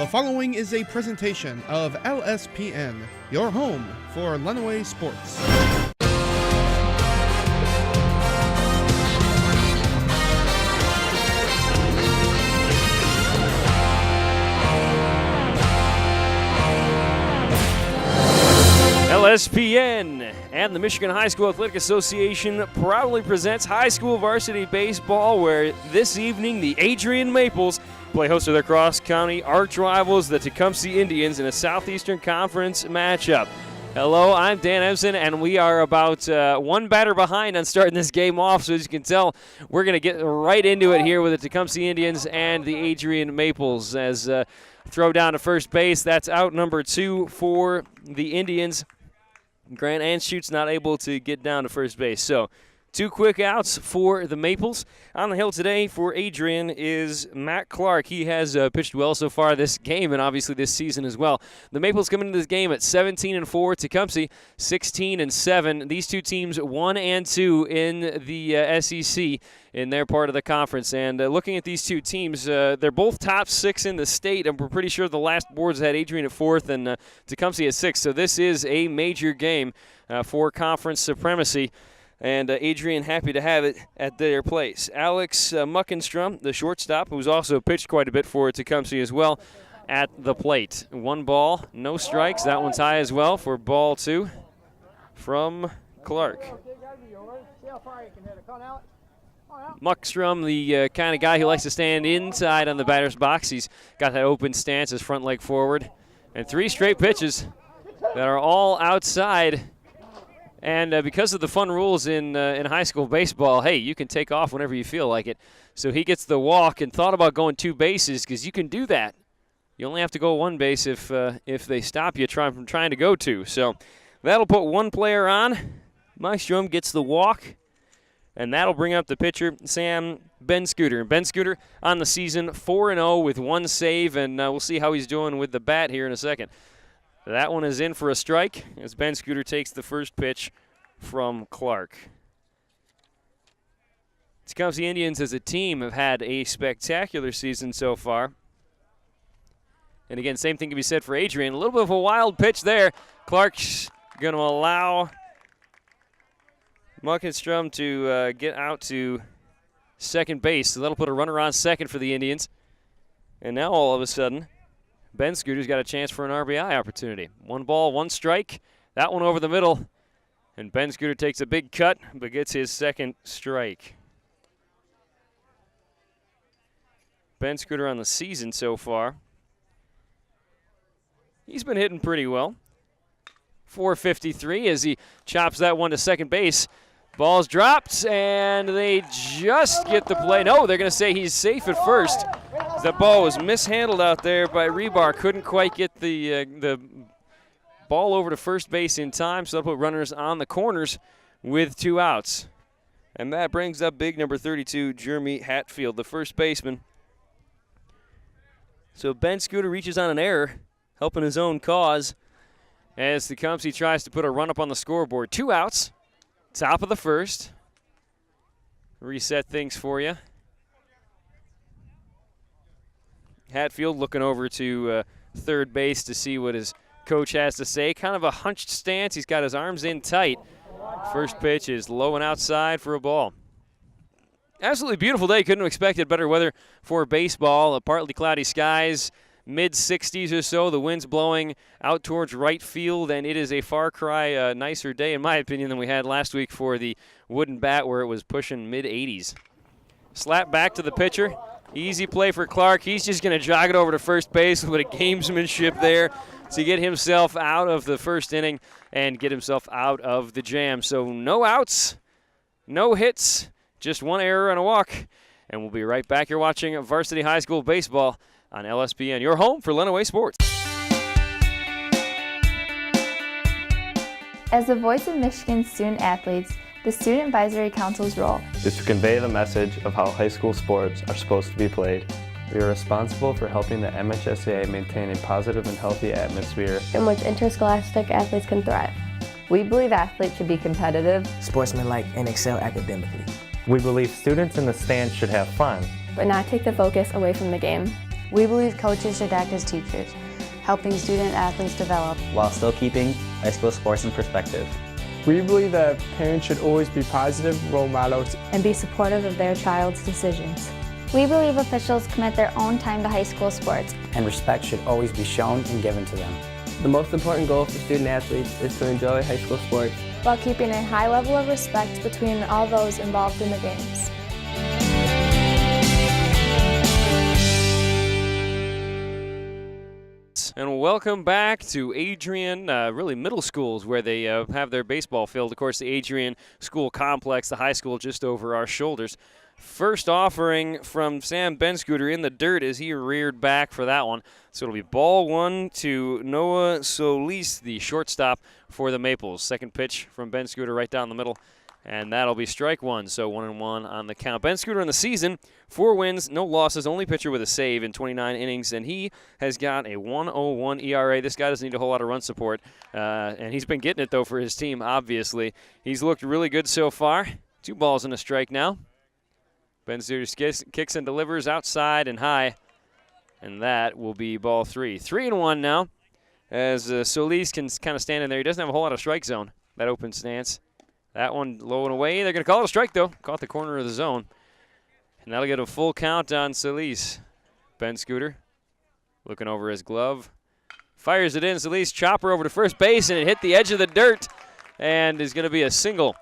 The following is a presentation of LSPN, your home for Lenawee sports. LSPN and the Michigan High School Athletic Association proudly presents high school varsity baseball, where this evening the Adrian Maples play host to their cross-county arch rivals, the Tecumseh Indians, in a Southeastern Conference matchup. Hello, I'm Dan Evson, and we are about one batter behind on starting this game off, so as you can tell, we're going to get right into it here with the Tecumseh Indians and the Adrian Maples. As throw down to first base, that's out number 2 for the Indians. Grant Anschute's not able to get down to first base. So 2 quick outs for the Maples. On the hill today for Adrian is Matt Clark. He has pitched well so far this game and obviously this season as well. The Maples come into this game at 17-4. Tecumseh 16-7. These two teams 1-2 in the SEC in their part of the conference. And looking at these two teams, they're both top 6 in the state, and we're pretty sure the last boards had Adrian at 4th and Tecumseh at 6th. So this is a major game for conference supremacy. And Adrian happy to have it at their place. Alex Muckenstrom, the shortstop, who's also pitched quite a bit for Tecumseh as well, at the plate. 1 ball, no strikes. That one's high as well for ball 2 from Clark. Muckstrom, the kind of guy who likes to stand inside on the batter's box. He's got that open stance, his front leg forward. And 3 straight pitches that are all outside. And because of the fun rules in high school baseball, hey, you can take off whenever you feel like it. So he gets the walk and thought about going 2 bases because you can do that. You only have to go 1 base if they stop you from trying to go 2. So that'll put 1 player on. Muckstrom gets the walk. And that'll bring up the pitcher, Ben Scooter. Ben Scooter on the season 4-0 with 1 save, and we'll see how he's doing with the bat here in a second. That one is in for a strike as Ben Scooter takes the first pitch from Clark. Tecumseh Indians as a team have had a spectacular season so far. And again, same thing can be said for Adrian. A little bit of a wild pitch there. Clark's going to allow Muckenstrom to get out to second base. So that'll put a runner on second for the Indians. And now all of a sudden, Ben Scooter's got a chance for an RBI opportunity. 1 ball, 1 strike. That one over the middle. And Ben Scooter takes a big cut, but gets his second strike. Ben Scooter on the season so far, he's been hitting pretty well. 453 as he chops that one to second base. Ball's dropped, and they just get the play. No, they're going to say he's safe at first. The ball was mishandled out there by Rebar. Couldn't quite get the ball over to first base in time, so they'll put runners on the corners with 2 outs. And that brings up big number 32, Jeremy Hatfield, the first baseman. So Ben Scooter reaches on an error, helping his own cause, as Tecumseh tries to put a run up on the scoreboard. 2 outs, top of the first. Reset things for you. Hatfield looking over to third base to see what his coach has to say. Kind of a hunched stance. He's got his arms in tight. First pitch is low and outside for a ball. Absolutely beautiful day. Couldn't have expected better weather for baseball. Partly cloudy skies, mid-60s or so. The wind's blowing out towards right field, and it is a far cry nicer day, in my opinion, than we had last week for the wooden bat, where it was pushing mid-80s. Slap back to the pitcher. Easy play for Clark. He's just going to jog it over to first base with a gamesmanship there to get himself out of the first inning and get himself out of the jam. So no outs, no hits, just 1 error and a walk. And we'll be right back here watching Varsity High School Baseball on LSPN, your home for Lenawee sports. As the voice of Michigan's student athletes, the Student Advisory Council's role is to convey the message of how high school sports are supposed to be played. We are responsible for helping the MHSAA maintain a positive and healthy atmosphere in which interscholastic athletes can thrive. We believe athletes should be competitive, sportsmanlike, and excel academically. We believe students in the stands should have fun, but not take the focus away from the game. We believe coaches should act as teachers, helping student athletes develop while still keeping high school sports in perspective. We believe that parents should always be positive role models and be supportive of their child's decisions. We believe officials commit their own time to high school sports. And respect should always be shown and given to them. The most important goal for student athletes is to enjoy high school sports while keeping a high level of respect between all those involved in the games. And welcome back to Adrian, really middle schools where they have their baseball field. Of course, the Adrian School Complex, the high school just over our shoulders. First offering from Sam Benscooter in the dirt as he reared back for that one. So it'll be ball one to Noah Solis, the shortstop for the Maples. Second pitch from Benscooter right down the middle. And that'll be strike one, so 1-1 on the count. Benscooter in the season, 4 wins, no losses, only pitcher with a save in 29 innings, and he has got a 1.01 ERA. This guy doesn't need a whole lot of run support, and he's been getting it, though, for his team, obviously. He's looked really good so far. 2 balls and a strike now. Benscooter kicks and delivers outside and high, and that will be ball 3. 3-1 now, as Solis can kind of stand in there. He doesn't have a whole lot of strike zone, that open stance. That one low and away. They're going to call it a strike, though. Caught the corner of the zone. And that'll get a full count on Solis. Benscooter looking over his glove. Fires it in. Solis chopper over to first base, and it hit the edge of the dirt and is going to be a single.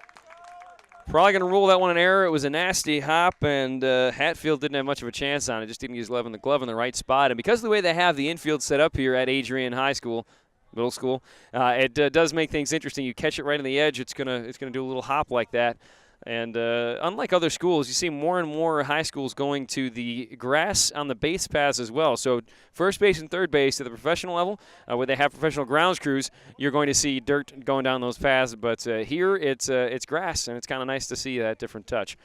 Probably going to rule that one an error. It was a nasty hop, and Hatfield didn't have much of a chance on it. Just didn't get his glove in the right spot. And because of the way they have the infield set up here at Adrian High School, middle school, it does make things interesting. You catch it right on the edge, it's gonna do a little hop like that. And unlike other schools, you see more and more high schools going to the grass on the base paths as well. So first base and third base at the professional level, where they have professional grounds crews, you're going to see dirt going down those paths. But here it's grass, and it's kind of nice to see that different touch.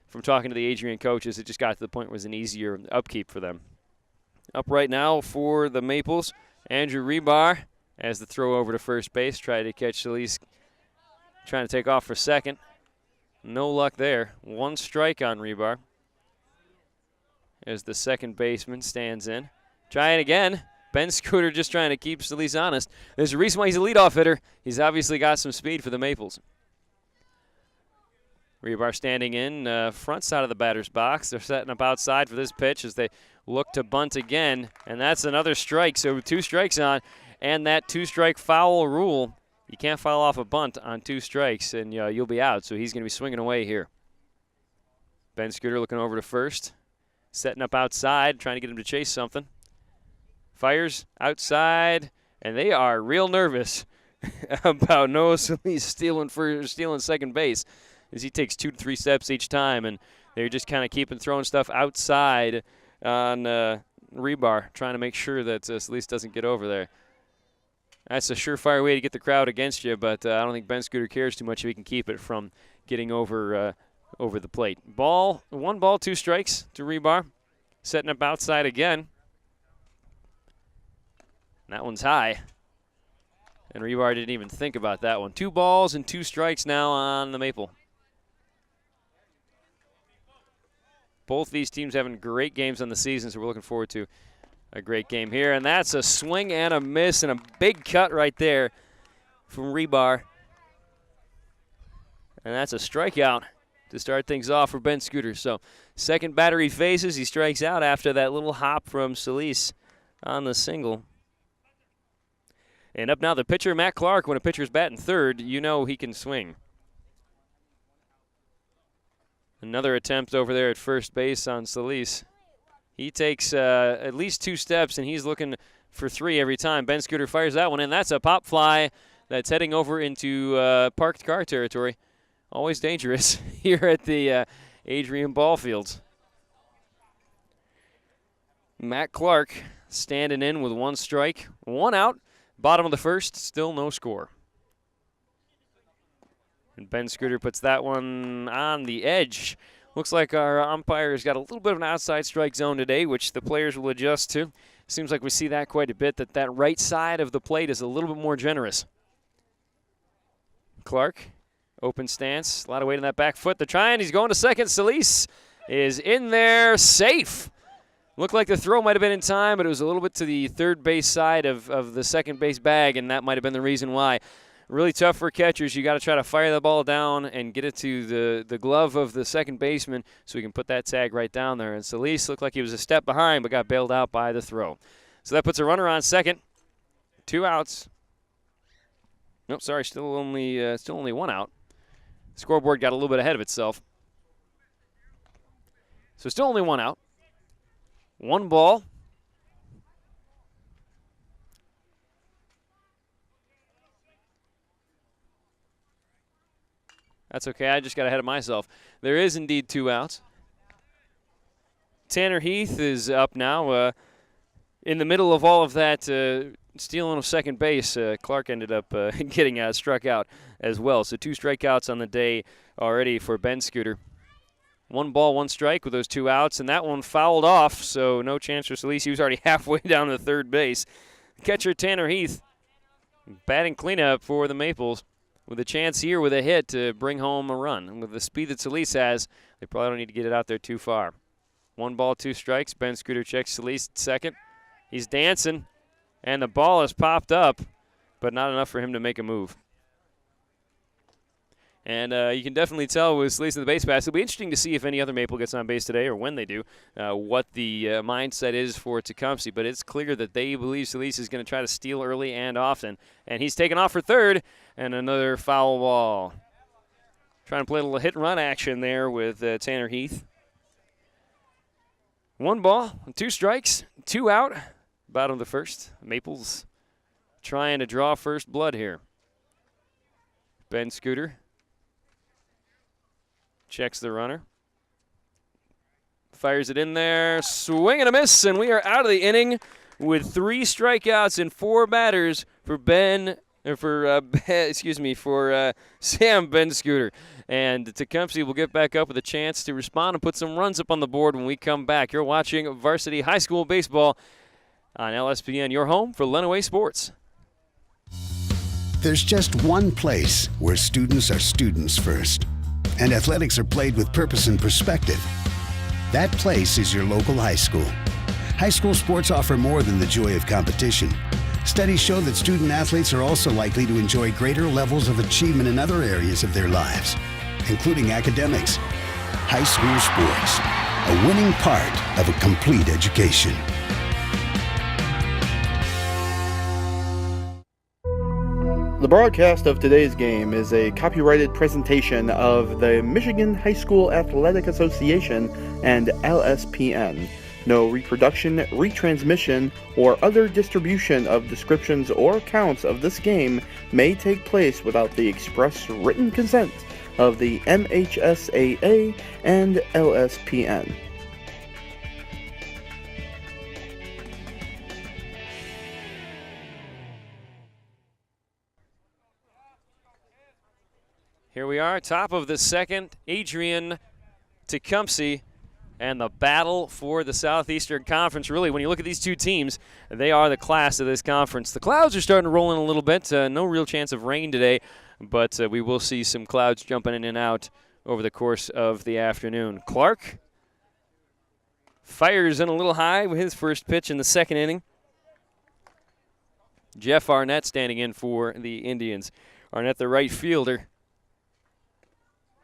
From talking to the Adrian coaches, it just got to the point where it was an easier upkeep for them. Up right now for the Maples, Andrew Rebar. As the throw over to first base, tried to catch Solis, trying to take off for second. No luck there. 1 strike on Rebar. As the second baseman stands in. Trying again. Benscooter just trying to keep Solis honest. There's a reason why he's a leadoff hitter. He's obviously got some speed for the Maples. Rebar standing in front side of the batter's box. They're setting up outside for this pitch as they look to bunt again. And that's another strike, so 2 strikes on. And that 2-strike foul rule, you can't foul off a bunt on 2 strikes, and you'll be out. So he's going to be swinging away here. Benscooter looking over to first, setting up outside, trying to get him to chase something. Fires outside, and they are real nervous about Noah Solis stealing second base, as he takes 2 to 3 steps each time, and they're just kind of throwing stuff outside on Rebar, trying to make sure that Solis doesn't get over there. That's a surefire way to get the crowd against you, but I don't think Benscooter cares too much if he can keep it from getting over the plate. 1 ball, 2 strikes to Rebar. Setting up outside again. That one's high. And Rebar didn't even think about that one. 2 balls and 2 strikes now on the Maple. Both these teams having great games on the season, so we're looking forward to a great game here. And that's a swing and a miss and a big cut right there from Rebar. And that's a strikeout to start things off for Benscooter. So second batter he faces, he strikes out after that little hop from Solis on the single. And up now the pitcher, Matt Clark. When a pitcher's batting third, you know he can swing. Another attempt over there at first base on Solis. He takes at least 2 steps, and he's looking for 3 every time. Benscooter fires that one in. That's a pop fly that's heading over into parked car territory. Always dangerous here at the Adrian ball fields. Matt Clark standing in with 1 strike, 1 out. Bottom of the first, still no score. And Benscooter puts that one on the edge. Looks like our umpire's got a little bit of an outside strike zone today, which the players will adjust to. Seems like we see that quite a bit, that right side of the plate is a little bit more generous. Clark, open stance, a lot of weight on that back foot. They're trying, he's going to second. Solis is in there, safe. Looked like the throw might have been in time, but it was a little bit to the third base side of the second base bag, and that might have been the reason why. Really tough for catchers. You got to try to fire the ball down and get it to the glove of the second baseman so he can put that tag right down there. And Solis looked like he was a step behind but got bailed out by the throw. So that puts a runner on second. 2 outs. Nope, sorry, still only 1 out. Scoreboard got a little bit ahead of itself. So still only 1 out. 1 ball. That's okay. I just got ahead of myself. There is indeed 2 outs. Tanner Heath is up now. In the middle of all of that stealing of second base, Clark ended up getting struck out as well. So 2 strikeouts on the day already for Ben Scooter. 1 ball, 1 strike with those 2 outs, and that one fouled off, so no chance for Solis. He was already halfway down to third base. Catcher Tanner Heath batting cleanup for the Maples with a chance here with a hit to bring home a run. And with the speed that Solis has, they probably don't need to get it out there too far. 1 ball, 2 strikes. Ben Scooter checks Solis at second. He's dancing, and the ball has popped up, but not enough for him to make a move. And you can definitely tell with Solis in the base pass. It'll be interesting to see if any other Maple gets on base today or when they do, what the mindset is for Tecumseh. But it's clear that they believe Solis is going to try to steal early and often. And he's taken off for third, and another foul ball. Trying to play a little hit-and-run action there with Tanner Heath. 1 ball, 2 strikes, 2 out. Bottom of the first. Maples trying to draw first blood here. Ben Scooter checks the runner. Fires it in there. Swing and a miss, and we are out of the inning with 3 strikeouts and 4 batters for Sam Ben Scooter. And Tecumseh will get back up with a chance to respond and put some runs up on the board when we come back. You're watching Varsity High School Baseball on LSPN, your home for Lenawee Sports. There's just one place where students are students first, and athletics are played with purpose and perspective. That place is your local high school. High school sports offer more than the joy of competition. Studies show that student athletes are also likely to enjoy greater levels of achievement in other areas of their lives, including academics. High school sports, a winning part of a complete education. The broadcast of today's game is a copyrighted presentation of the Michigan High School Athletic Association and LSPN. No reproduction, retransmission, or other distribution of descriptions or accounts of this game may take place without the express written consent of the MHSAA and LSPN. Here we are, top of the second. Adrian, Tecumseh, and the battle for the Southeastern Conference. Really, when you look at these 2 teams, they are the class of this conference. The clouds are starting to roll in a little bit. No real chance of rain today, but we will see some clouds jumping in and out over the course of the afternoon. Clark fires in a little high with his first pitch in the second inning. Jeff Arnett standing in for the Indians. Arnett, the right fielder.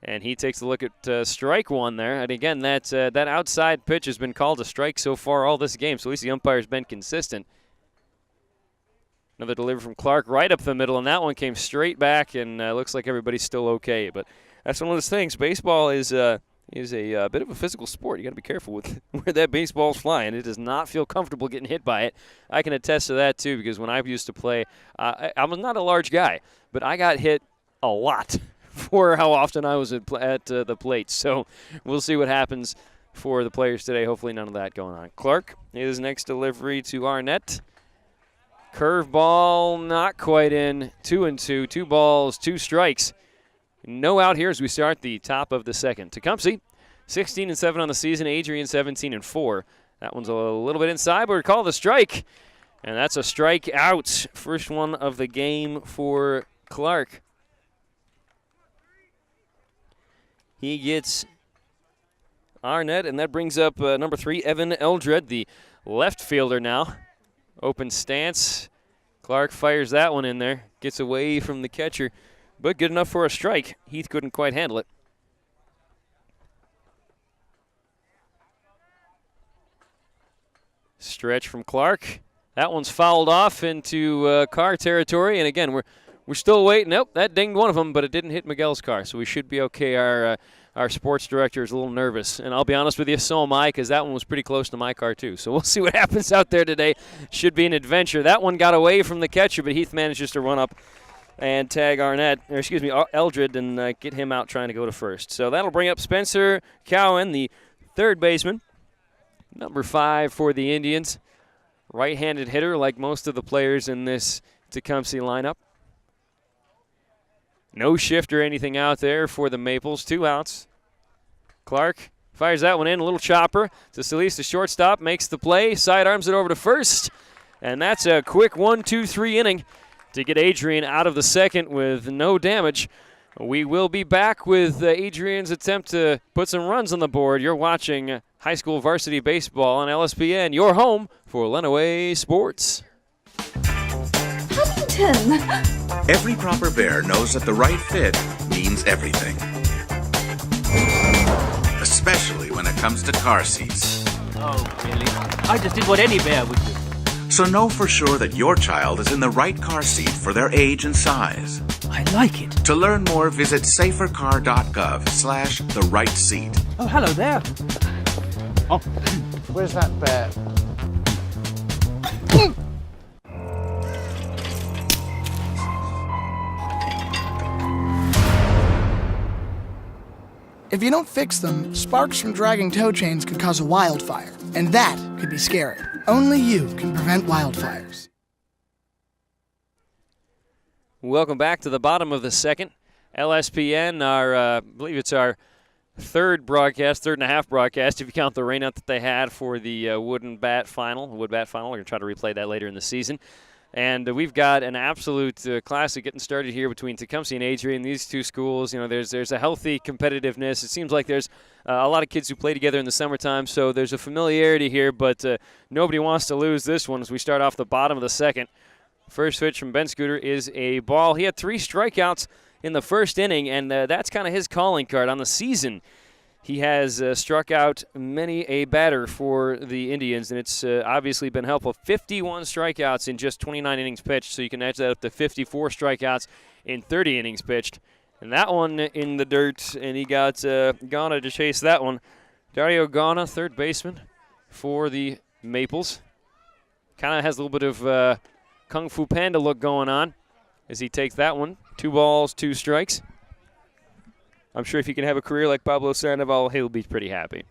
And he takes a look at strike 1 there. And again, that outside pitch has been called a strike so far all this game, so at least the umpire's been consistent. Another delivery from Clark right up the middle, and that one came straight back, and looks like everybody's still okay. But that's one of those things. Baseball is a bit of a physical sport. You got to be careful with where that baseball's flying. It does not feel comfortable getting hit by it. I can attest to that, too, because when I used to play, I was not a large guy, but I got hit a lot for how often I was at the plate. So we'll see what happens for the players today. Hopefully none of that going on. Clark, his next delivery to Arnett. Curveball, not quite in. 2-2, 2 balls, 2 strikes. No out here as we start the top of the second. Tecumseh, 16-7 on the season. Adrian, 17-4. That one's a little bit inside, but we're called a strike. And that's a strike out. First one of the game for Clark. He gets Arnett, and that brings up number 3, Evan Eldred, the left fielder now. Open stance. Clark fires that one in there. Gets away from the catcher, but good enough for a strike. Heath couldn't quite handle it. Stretch from Clark. That one's fouled off into car territory, and again, we're still waiting. Nope, that dinged one of them, but it didn't hit Miguel's car, so we should be okay. Our sports director is a little nervous, and I'll be honest with you, so am I, because that one was pretty close to my car too. So we'll see what happens out there today. Should be an adventure. That one got away from the catcher, but Heath manages to run up and tag Eldred, and get him out trying to go to first. So that'll bring up Spencer Cowan, the third baseman, number 5 for the Indians. Right-handed hitter like most of the players in this Tecumseh lineup. No shift or anything out there for the Maples. 2 outs. Clark fires that one in. A little chopper to Solis, the shortstop. Makes the play. Sidearms it over to first. And that's a quick 1-2-3 inning to get Adrian out of the second with no damage. We will be back with Adrian's attempt to put some runs on the board. You're watching high school varsity baseball on LSPN, your home for Lenawee Sports. Every proper bear knows that the right fit means everything. Especially when it comes to car seats. Oh, really? I just did what any bear would do. So know for sure that your child is in the right car seat for their age and size. I like it. To learn more, visit safercar.gov/the right seat. Oh, hello there. Oh, where's that bear? If you don't fix them, sparks from dragging tow chains could cause a wildfire, and that could be scary. Only you can prevent wildfires. Welcome back to the bottom of the second. LSPN, I believe it's our third and a half broadcast, if you count the rainout that they had for the wood bat final. We're going to try to replay that later in the season. And we've got an absolute classic getting started here between Tecumseh and Adrian. These two schools, there's a healthy competitiveness. It seems like there's a lot of kids who play together in the summertime, so there's a familiarity here, but nobody wants to lose this one as we start off the bottom of the second. First pitch from Ben Scooter is a ball. He had 3 strikeouts in the first inning, and that's kind of his calling card on the season. He has struck out many a batter for the Indians, and it's obviously been helpful. 51 strikeouts in just 29 innings pitched, so you can edge that up to 54 strikeouts in 30 innings pitched. And that one in the dirt, and he got Ghana to chase that one. Dario Ghana, third baseman for the Maples. Kind of has a little bit of Kung Fu Panda look going on as he takes that one. 2 balls, 2 strikes. I'm sure if he can have a career like Pablo Sandoval, he'll be pretty happy.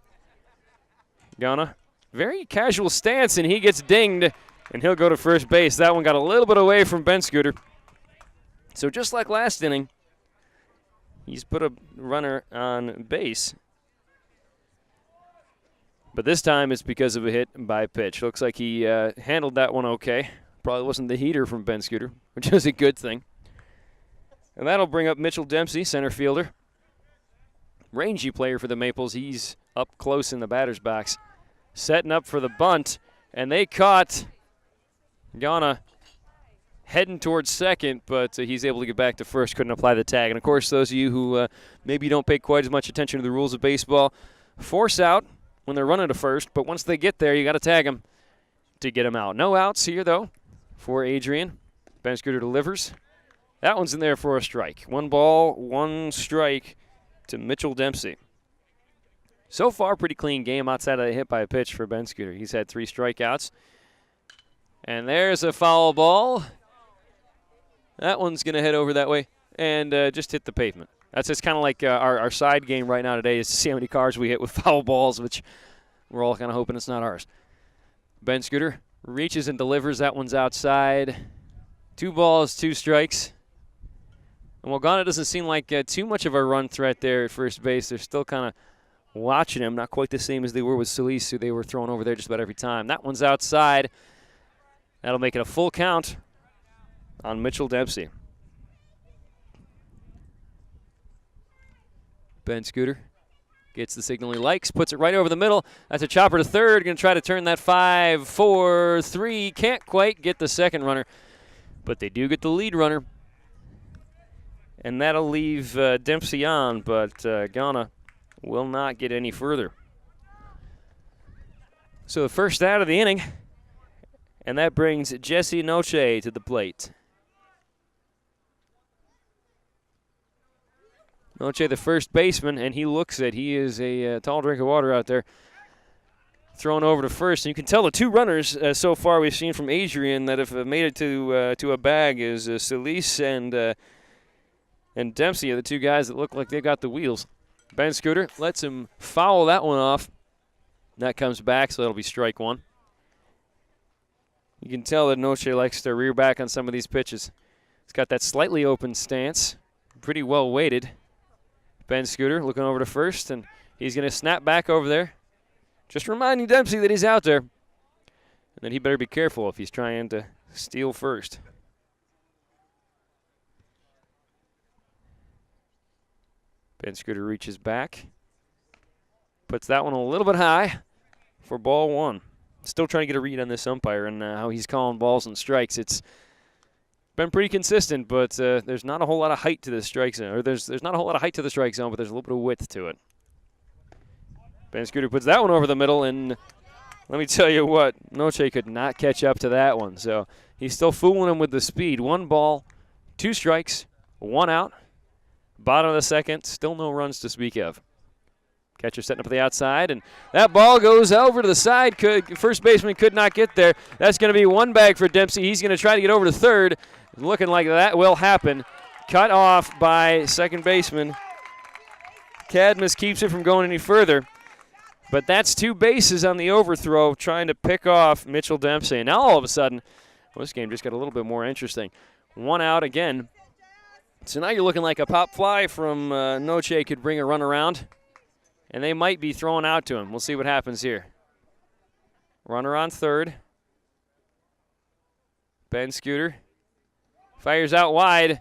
Ghana, very casual stance, and he gets dinged, and he'll go to first base. That one got a little bit away from Ben Scooter. So just like last inning, he's put a runner on base. But this time it's because of a hit by pitch. Looks like he handled that one okay. Probably wasn't the heater from Ben Scooter, which is a good thing. And that'll bring up Mitchell Dempsey, center fielder. Rangy player for the Maples. He's up close in the batter's box. Setting up for the bunt, and they caught Ghana heading towards second, but he's able to get back to first, couldn't apply the tag. And, of course, those of you who maybe don't pay quite as much attention to the rules of baseball, force out when they're running to first, but once they get there, you got to tag them to get them out. No outs here, though, for Adrian. Ben Scooter delivers. That one's in there for a strike. 1 ball, 1 strike to Mitchell Dempsey. So far, pretty clean game outside of the hit by a pitch for Ben Scooter. He's had 3 strikeouts. And there's a foul ball. That one's going to head over that way and just hit the pavement. That's just kind of like our side game right now today is to see how many cars we hit with foul balls, which we're all kind of hoping it's not ours. Ben Scooter reaches and delivers. That one's outside. 2 balls, 2 strikes. And while Ghana doesn't seem like too much of a run threat there at first base, they're still kind of watching him. Not quite the same as they were with Solis, who they were throwing over there just about every time. That one's outside. That'll make it a full count on Mitchell Dempsey. Ben Scooter Gets the signal he likes, puts it right over the middle. That's a chopper to third. Going to try to turn that 5-4-3. Can't quite get the second runner, but they do get the lead runner. And that'll leave Dempsey on, but Ghana will not get any further. So the first out of the inning, and that brings Jesse Noche to the plate. Noche, the first baseman, and he looks it. He is a tall drink of water out there. Thrown over to first, and you can tell the two runners so far we've seen from Adrian that have made it to a bag is Solis and Dempsey are the two guys that look like they've got the wheels. Ben Scooter lets him foul that one off. That comes back, so that'll be strike one. You can tell that Noche likes to rear back on some of these pitches. He's got that slightly open stance, pretty well weighted. Ben Scooter looking over to first, and he's going to snap back over there. Just reminding Dempsey that he's out there. And that he better be careful if he's trying to steal first. Ben Scooter reaches back. Puts that one a little bit high for ball one. Still trying to get a read on this umpire and how he's calling balls and strikes. It's been pretty consistent, but there's not a whole lot of height to the strike zone. Or there's not a whole lot of height to the strike zone, but there's a little bit of width to it. Ben Scooter puts that one over the middle, and let me tell you what, Noche could not catch up to that one. So he's still fooling him with the speed. 1 ball, 2 strikes, 1 out. Bottom of the second, still no runs to speak of. Catcher setting up the outside, and that ball goes over to the side. First baseman could not get there. That's going to be 1 bag for Dempsey. He's going to try to get over to third. Looking like that will happen. Cut off by second baseman. Cadmus keeps it from going any further. But that's 2 bases on the overthrow, trying to pick off Mitchell Dempsey. And now all of a sudden, this game just got a little bit more interesting. 1 out again. So now you're looking like a pop fly from Noche could bring a run around. And they might be thrown out to him. We'll see what happens here. Runner on third. Ben Scooter fires out wide. And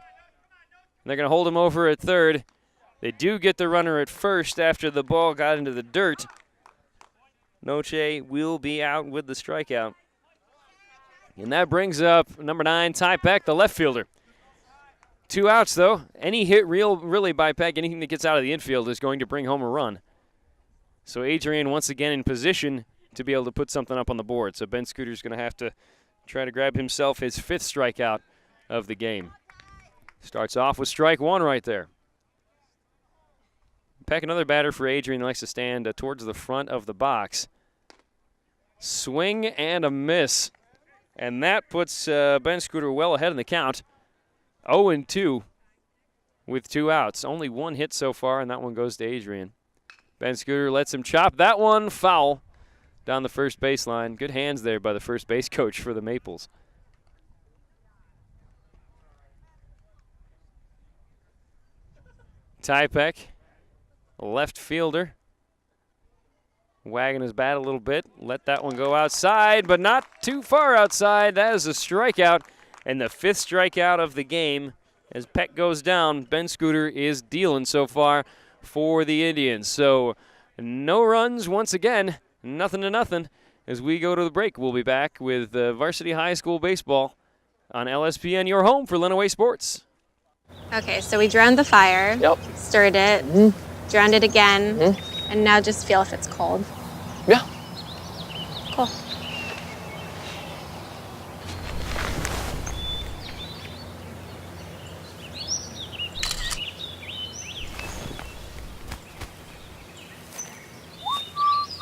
they're going to hold him over at third. They do get the runner at first after the ball got into the dirt. Noche will be out with the strikeout. And that brings up number 9, Ty Peck, the left fielder. 2 outs, though. Any hit really by Peck, anything that gets out of the infield is going to bring home a run. So Adrian once again in position to be able to put something up on the board. So Ben Scooter's going to have to try to grab himself his 5th strikeout of the game. Starts off with strike 1 right there. Peck, another batter for Adrian, likes to stand towards the front of the box. Swing and a miss. And that puts Ben Scooter well ahead in the count. 0-2 with 2 outs. Only 1 hit so far, and that one goes to Adrian. Ben Scooter lets him chop that one foul down the first baseline. Good hands there by the first base coach for the Maples. Ty Peck, left fielder, wagging his bat a little bit. Let that one go outside, but not too far outside. That is a strikeout, and the 5th strikeout of the game. As Peck goes down, Ben Scooter is dealing so far for the Indians. So no runs once again, 0-0 as we go to the break. We'll be back with varsity high school baseball on LSPN, your home for Lenawee Sports. Okay, so we drowned the fire, stirred it, drowned it again, and now just feel if it's cold. Yeah. Cool.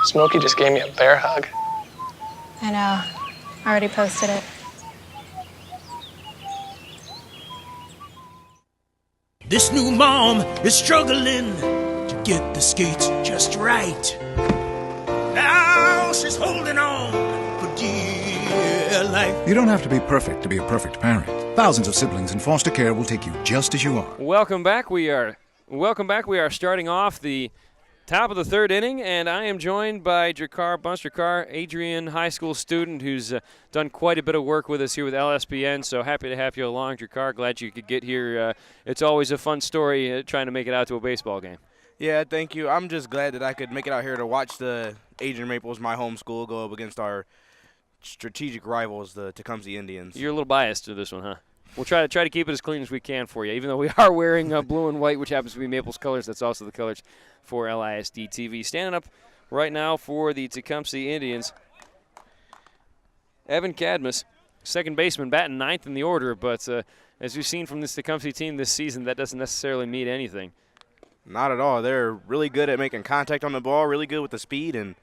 Smokey just gave me a bear hug. I know. I already posted it. This new mom is struggling to get the skates just right. Now she's holding on for dear life. You don't have to be perfect to be a perfect parent. Thousands of siblings in foster care will take you just as you are. Welcome back. We are starting off the top of the 3rd inning, and I am joined by Drakar Bunstrakar, Adrian high school student who's done quite a bit of work with us here with LSPN, so happy to have you along, Drakar. Glad you could get here. It's always a fun story trying to make it out to a baseball game. Yeah, thank you. I'm just glad that I could make it out here to watch the Adrian Maples, my home school, go up against our strategic rivals, the Tecumseh Indians. You're a little biased to this one, huh? We'll try to keep it as clean as we can for you, even though we are wearing blue and white, which happens to be Maples colors. That's also the colors for LISD TV. Standing up right now for the Tecumseh Indians, Evan Cadmus, second baseman, batting ninth in the order, but as we've seen from this Tecumseh team this season, that doesn't necessarily mean anything. Not at all. They're really good at making contact on the ball, really good with the speed, and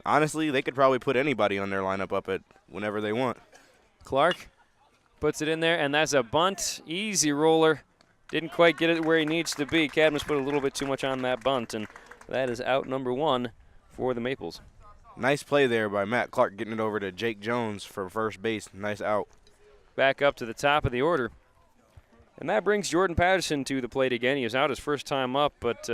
honestly, they could probably put anybody on their lineup up at whenever they want. Clark puts it in there, and that's a bunt. Easy roller. Didn't quite get it where he needs to be. Cadmus put a little bit too much on that bunt, and that is out number one for the Maples. Nice play there by Matt Clark getting it over to Jake Jones for first base. Nice out. Back up to the top of the order. And that brings Jordan Patterson to the plate again. He was out his first time up, but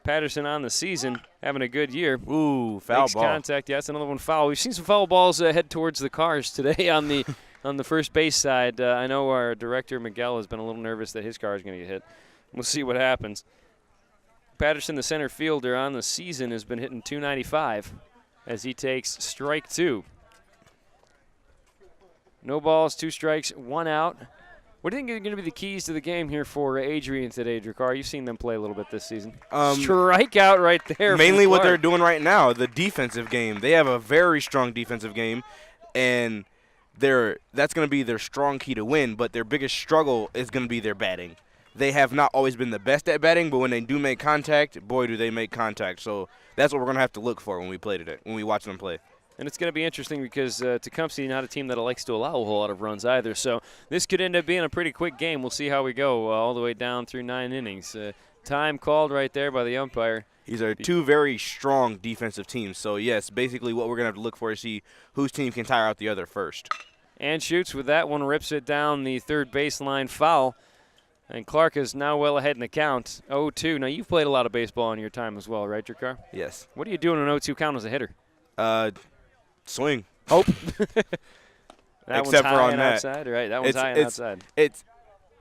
Patterson on the season having a good year. Ooh, foul Makes ball. Contact. Yeah, that's another one foul. We've seen some foul balls head towards the cars today on the on the first base side. I know our director, Miguel, has been a little nervous that his car is going to get hit. We'll see what happens. Patterson, the center fielder on the season, has been hitting .295 as he takes strike two. No balls, 2 strikes, 1 out. What do you think are going to be the keys to the game here for Adrian today, Dracar? You've seen them play a little bit this season. Strikeout right there. Mainly what they're doing right now, the defensive game. They have a very strong defensive game, and that's going to be their strong key to win, but their biggest struggle is going to be their batting. They have not always been the best at batting, but when they do make contact, boy, do they make contact. So that's what we're going to have to look for when we watch them play. And it's going to be interesting because Tecumseh not a team that likes to allow a whole lot of runs either. So this could end up being a pretty quick game. We'll see how we go all the way down through 9 innings. Time called right there by the umpire. These are 2 very strong defensive teams. So, yes, basically what we're going to have to look for is see whose team can tire out the other first. And shoots with that one, rips it down the third baseline foul. And Clark is now well ahead in the count, 0-2. Now, you've played a lot of baseball in your time as well, right, Dracar? Yes. What do you do in an 0-2 count as a hitter? Swing. Hope. That Except one's for high on and that. outside, right? That one's high and outside. It's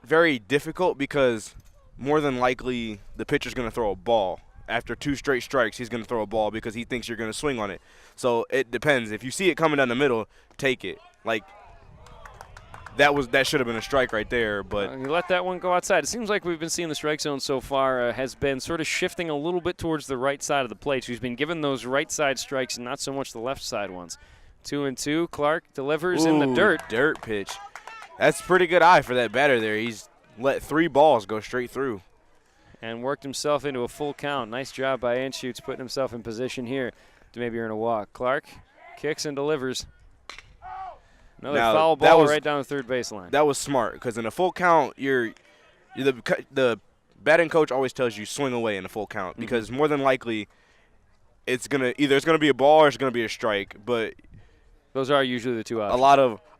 very difficult because more than likely the pitcher's going to throw a ball. After 2 straight strikes, he's going to throw a ball because he thinks you're going to swing on it. So it depends. If you see it coming down the middle, take it. Like, that should have been a strike right there, but you let that one go outside. It seems like we've been seeing the strike zone so far has been sort of shifting a little bit towards the right side of the plate. He's been given those right side strikes and not so much the left side ones. 2-2. Clark delivers in the dirt. Dirt pitch. That's pretty good eye for that batter there. He's let 3 balls go straight through. And worked himself into a full count. Nice job by Anschutz putting himself in position here to maybe earn a walk. Clark kicks and delivers. Another foul ball right down the third baseline. That was smart because in a full count, the batting coach always tells you swing away in a full count because more than likely it's gonna be a ball or it's gonna be a strike. But those are usually the 2 options.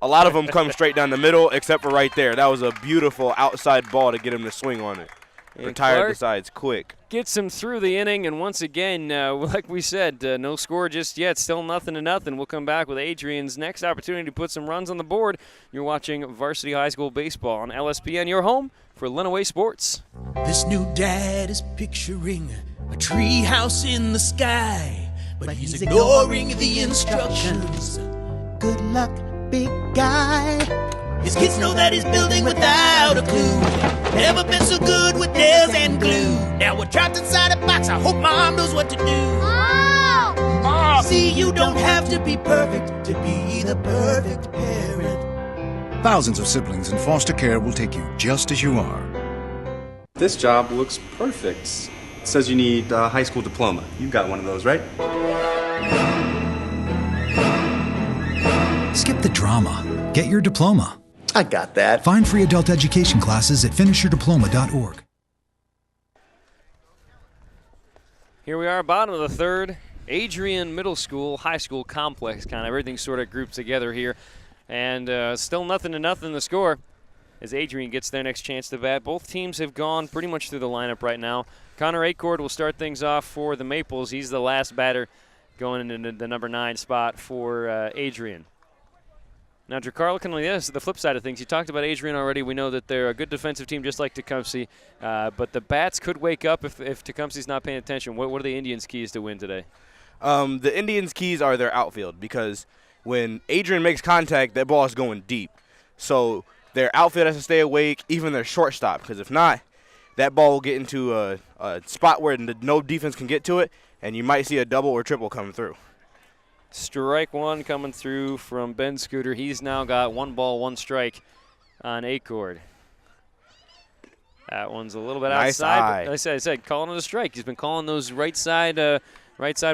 A lot of them come straight down the middle, except for right there. That was a beautiful outside ball to get him to swing on it. Retired the sides quick. Gets him through the inning, and once again, like we said, no score just yet. Still 0-0. We'll come back with Adrian's next opportunity to put some runs on the board. You're watching Varsity High School Baseball on LSPN, your home for Lenawee Sports. This new dad is picturing a tree house in the sky, but he's ignoring the instructions. Good luck, big guy. His kids know that he's building without a clue. Never been so good with nails and glue. Now we're trapped inside a box. I hope mom knows what to do. Mom! See, you don't have to be perfect to be the perfect parent. Thousands of siblings in foster care will take you just as you are. This job looks perfect. It says you need a high school diploma. You've got one of those, right? Skip the drama. Get your diploma. I got that. Find free adult education classes at finishyourdiploma.org. Here we are, bottom of the third. Adrian Middle School, high school complex, kind of everything sort of grouped together here. And still 0-0 the score as Adrian gets their next chance to bat. Both teams have gone pretty much through the lineup right now. Connor Acord will start things off for the Maples. He's the last batter going into the number 9 spot for Adrian. Now, Dracar, looking on the flip side of things, you talked about Adrian already. We know that they're a good defensive team just like Tecumseh, but the Bats could wake up if Tecumseh's not paying attention. What are the Indians' keys to win today? The Indians' keys are their outfield, because when Adrian makes contact, that ball is going deep. So their outfield has to stay awake, even their shortstop, because if not, that ball will get into a spot where no defense can get to it, and you might see a double or triple coming through. Strike one coming through from Ben Scooter. He's now got 1 ball, 1 strike on Acord. That one's a little bit nice outside. Eye. I said calling it a strike. He's been calling those right side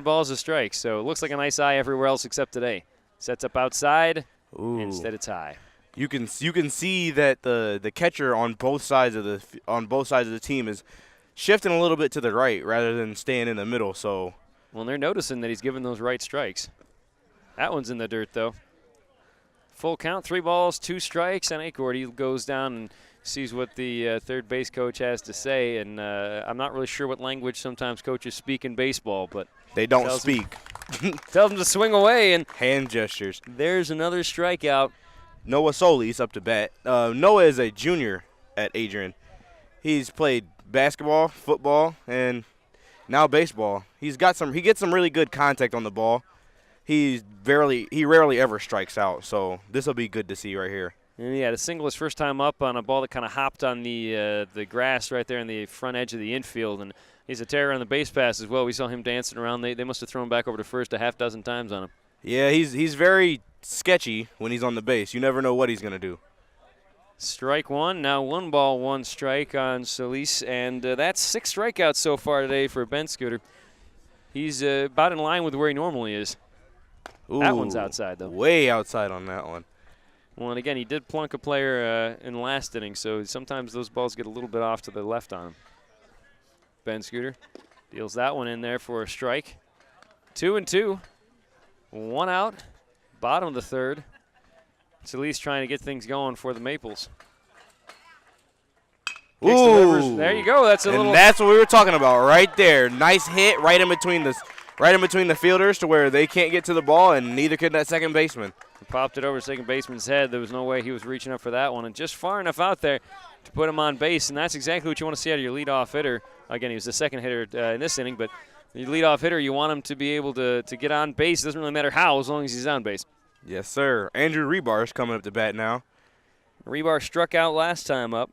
balls a strike. So it looks like a nice eye everywhere else except today. Sets up outside. Ooh. Instead it's high. You can see that the catcher on both sides of the team is shifting a little bit to the right rather than staying in the middle. So well, they're noticing that he's giving those right strikes. That one's in the dirt though. Full count, 3 balls, 2 strikes, and Acord. He goes down and sees what the third base coach has to say, and I'm not really sure what language sometimes coaches speak in baseball, but they don't speak. Tell them to swing away, and hand gestures. There's another strikeout. Noah Solis up to bat. Noah is a junior at Adrian. He's played basketball, football, and now baseball. He gets some really good contact on the ball. He rarely ever strikes out, so this will be good to see right here. And yeah, the single his first time up on a ball that kind of hopped on the grass right there in the front edge of the infield, and he's a terror on the base pass as well. We saw him dancing around. They must have thrown back over to first a half dozen times on him. Yeah, he's very sketchy when he's on the base. You never know what he's going to do. Strike one. Now 1 ball, 1 strike on Solis, and that's 6 strikeouts so far today for Ben Scooter. He's about in line with where he normally is. Ooh, that one's outside, though. Way outside on that one. Well, and again, he did plunk a player in the last inning, so sometimes those balls get a little bit off to the left on him. Ben Scooter deals that one in there for a strike. 2-2. 1 out. Bottom of the third. Solis trying to get things going for the Maples. Ooh. There you go. That's that's what we were talking about right there. Nice hit right in between the fielders to where they can't get to the ball, and neither could that second baseman. He popped it over second baseman's head. There was no way he was reaching up for that one, and just far enough out there to put him on base, and that's exactly what you want to see out of your leadoff hitter. Again, he was the second hitter in this inning, but your leadoff hitter, you want him to be able to get on base. It doesn't really matter how, as long as he's on base. Yes, sir. Andrew Rebar is coming up to bat now. Rebar struck out last time up.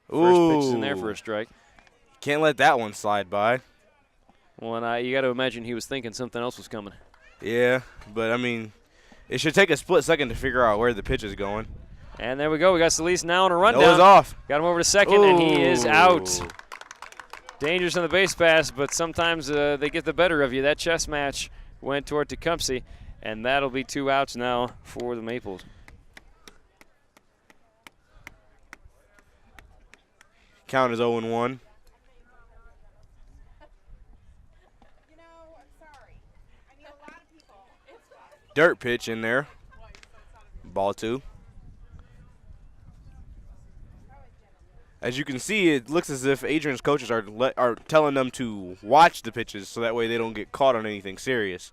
First pitch is in there for a strike. Can't let that one slide by. Well, and you got to imagine he was thinking something else was coming. Yeah, but, I mean, it should take a split second to figure out where the pitch is going. And there we go. We got Solis now on a rundown. Noah's off. Got him over to second, and he is out. Dangerous on the base pass, but sometimes they get the better of you. That chess match went toward Tecumseh, and that'll be 2 outs now for the Maples. Count is 0-1. Dirt pitch in there. Ball 2. As you can see, it looks as if Adrian's coaches are telling them to watch the pitches so that way they don't get caught on anything serious.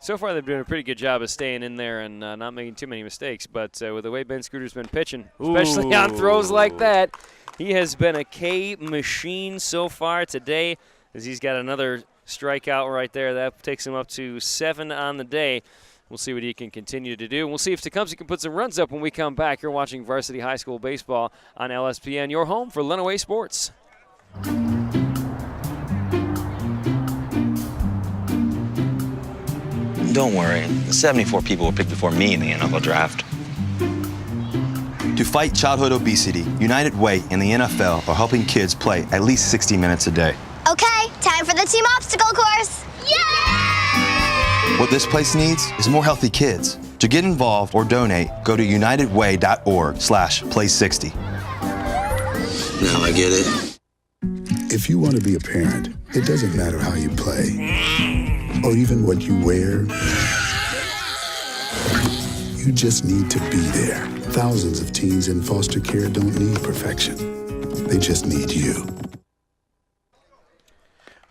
So far, they've done a pretty good job of staying in there and not making too many mistakes. But with the way Ben Scooter's been pitching, especially on throws like that, he has been a K machine so far today, as he's got another strikeout right there. That takes him up to 7 on the day. We'll see what he can continue to do. And we'll see if Tecumseh can put some runs up when we come back. You're watching Varsity High School Baseball on LSPN, your home for Lenawee Sports. Don't worry, 74 people were picked before me in the NFL draft. To fight childhood obesity, United Way and the NFL are helping kids play at least 60 minutes a day. Okay, time for the team obstacle course. Yay! What this place needs is more healthy kids. To get involved or donate, go to unitedway.org/play60. Now I get it. If you want to be a parent, it doesn't matter how you play or even what you wear. You just need to be there. Thousands of teens in foster care don't need perfection. They just need you.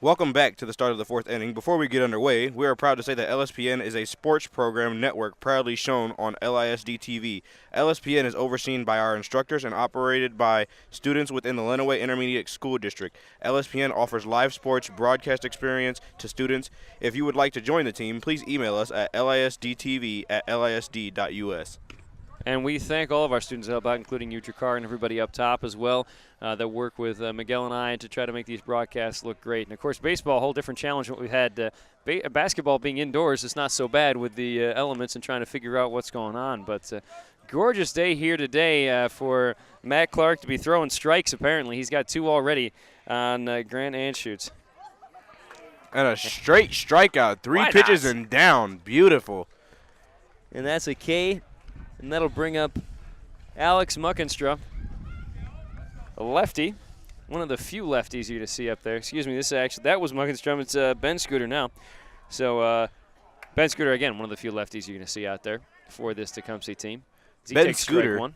Welcome back to the start of the 4th inning. Before we get underway, we are proud to say that LSPN is a sports program network proudly shown on LISD TV. LSPN is overseen by our instructors and operated by students within the Lenawee Intermediate School District. LSPN offers live sports broadcast experience to students. If you would like to join the team, please email us at lisdtv@lisd.us. And we thank all of our students that help out, including you, Jakar, and everybody up top as well that work with Miguel and I to try to make these broadcasts look great. And, of course, baseball, a whole different challenge than what we had. Basketball being indoors is not so bad with the elements and trying to figure out what's going on. But gorgeous day here today for Matt Clark to be throwing strikes, apparently. He's got 2 already on Grant Anschutz. And a straight strikeout. 3 pitches and down. Beautiful. And that's a K. And that'll bring up Alex Muckenstra, a lefty, one of the few lefties you're to see up there. Excuse me, that was Muckenstra. It's Ben Scooter now. So Ben Scooter, again, one of the few lefties you're going to see out there for this Tecumseh team. Ben Scooter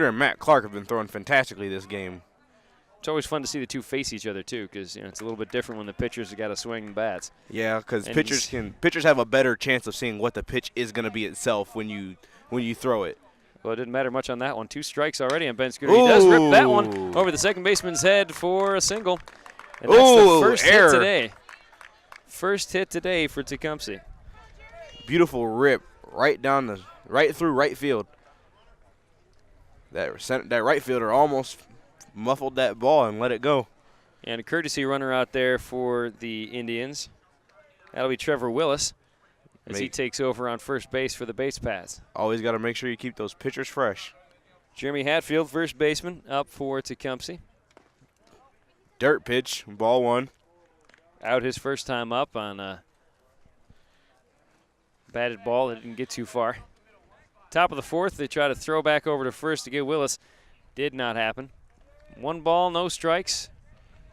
and Matt Clark have been throwing fantastically this game. It's always fun to see the two face each other, too, because it's a little bit different when the pitchers have got to swing bats. Yeah, because pitchers have a better chance of seeing what the pitch is going to be itself when you throw it. Well, it didn't matter much on that one. 2 strikes already on Ben Scooter. He does rip that one over the second baseman's head for a single. And that's the first hit today. First hit today for Tecumseh. Beautiful rip right through right field. That right fielder almost muffled that ball and let it go. And a courtesy runner out there for the Indians. That'll be Trevor Willis as he takes over on first base for the base pass. Always got to make sure you keep those pitchers fresh. Jeremy Hatfield, first baseman, up for Tecumseh. Dirt pitch, ball 1. Out his first time up on a batted ball that didn't get too far. Top of the 4th, they try to throw back over to first to get Willis. Did not happen. 1 ball, no strikes.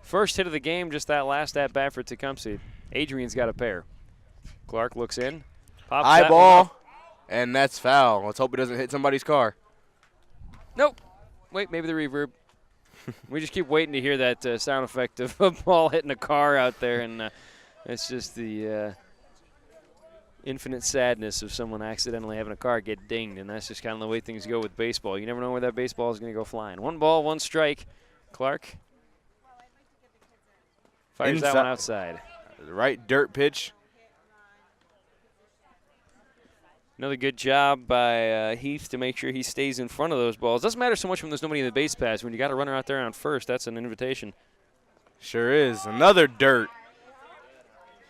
First hit of the game, just that last at-bat for Tecumseh. Adrian's got a pair. Clark looks in. Pops high ball, and that's foul. Let's hope it doesn't hit somebody's car. Nope. Wait, maybe the reverb. We just keep waiting to hear that sound effect of a ball hitting a car out there, and it's just the infinite sadness of someone accidentally having a car get dinged, and that's just kind of the way things go with baseball. You never know where that baseball is going to go flying. 1 ball, 1 strike. Clark fires that one outside. The right dirt pitch. Another good job by Heath to make sure he stays in front of those balls. Doesn't matter so much when there's nobody in the base pass. When you got a runner out there on first, that's an invitation. Sure is. Another dirt.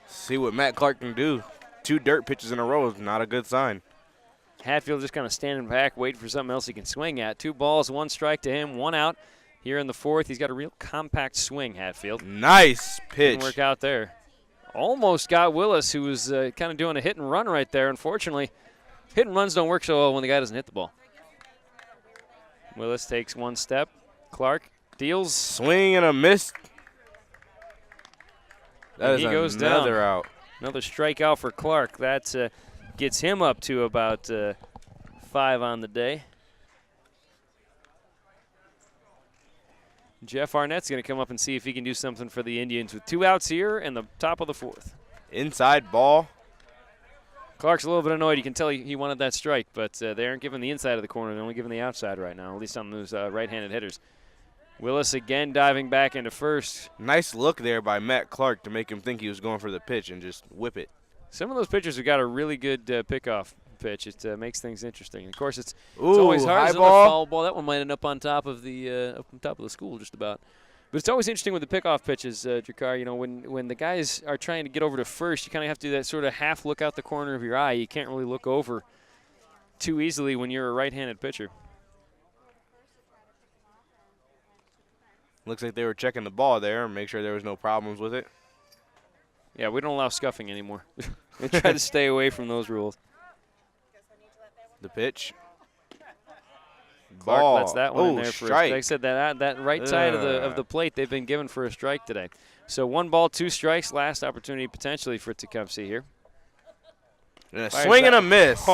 See what Matt Clark can do. 2 dirt pitches in a row is not a good sign. Hatfield just kind of standing back, waiting for something else he can swing at. 2 balls, 1 strike to him, 1 out. Here in the 4th, he's got a real compact swing, Hatfield. Nice pitch. Didn't work out there. Almost got Willis, who was kind of doing a hit and run right there. Unfortunately, hit and runs don't work so well when the guy doesn't hit the ball. Willis takes 1 step. Clark deals. Swing and a miss. That is another out. Another strikeout for Clark. That gets him up to about 5 on the day. Jeff Arnett's going to come up and see if he can do something for the Indians with 2 outs here and the top of the 4th. Inside ball. Clark's a little bit annoyed. You can tell he wanted that strike, but they aren't giving the inside of the corner. They're only giving the outside right now, at least on those right-handed hitters. Willis again diving back into first. Nice look there by Matt Clark to make him think he was going for the pitch and just whip it. Some of those pitchers have got a really good pickoff pitch. It makes things interesting. Of course, it's always hard. High It's ball. a foul ball. That one might end up on top of the school just about. But it's always interesting with the pickoff pitches, Jakar. You know, when the guys are trying to get over to first, you kind of have to do that sort of half look out the corner of your eye. You can't really look over too easily when you're a right-handed pitcher. Looks like they were checking the ball there and make sure there was no problems with it. Yeah, we don't allow scuffing anymore. We try to stay away from those rules. The pitch. Clark Ball. lets that one in there for strike. Like I said, that right side of the plate they've been given for a strike today. So 1 ball, 2 strikes. Last opportunity potentially for Tecumseh here. And a swing and a miss.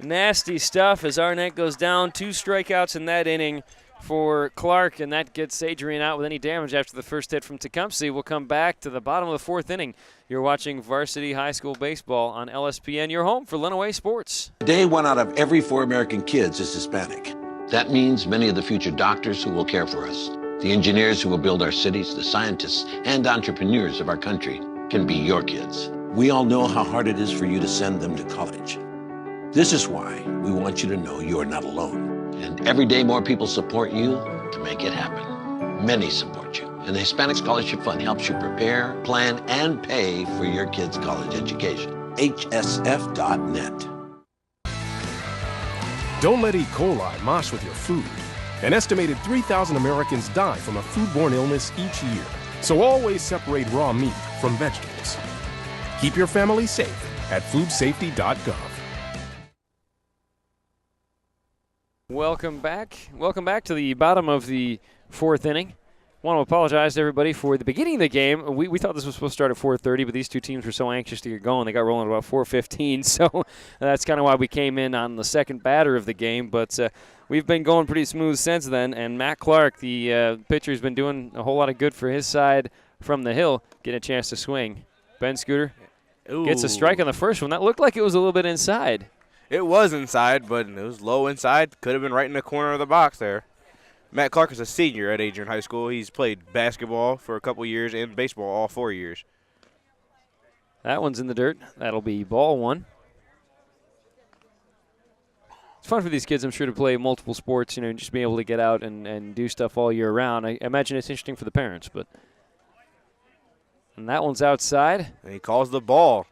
Nasty stuff as Arnett goes down. 2 strikeouts in that inning for Clark, and that gets Adrian out with any damage after the first hit from Tecumseh. We'll come back to the bottom of the fourth inning. You're watching Varsity High School Baseball on LSPN, your home for Lenawee Sports. Today, 1 out of every 4 American kids is Hispanic. That means many of the future doctors who will care for us, the engineers who will build our cities, the scientists and entrepreneurs of our country can be your kids. We all know how hard it is for you to send them to college. This is why we want you to know you are not alone. And every day more people support you to make it happen. Many support you. And the Hispanic Scholarship Fund helps you prepare, plan, and pay for your kids' college education. HSF.net. Don't let E. coli mosh with your food. An estimated 3,000 Americans die from a foodborne illness each year. So always separate raw meat from vegetables. Keep your family safe at foodsafety.gov. Welcome back. Welcome back to the bottom of the fourth inning. Want to apologize to everybody for the beginning of the game. We thought this was supposed to start at 4:30, but these two teams were so anxious to get going, they got rolling at about 4:15. So that's kind of why we came in on the second batter of the game. But we've been going pretty smooth since then. And Matt Clark, the pitcher, has been doing a whole lot of good for his side from the hill, getting a chance to swing. Ben Scooter gets a strike on the first one. That looked like it was a little bit inside. It was inside, but it was low inside. Could have been right in the corner of the box there. Matt Clark is a senior at Adrian High School. He's played basketball for a couple years and baseball all 4 years. That one's in the dirt. That'll be ball one. It's fun for these kids, I'm sure, to play multiple sports, and just be able to get out and do stuff all year round. I imagine it's interesting for the parents, but. And that one's outside. And he calls the ball.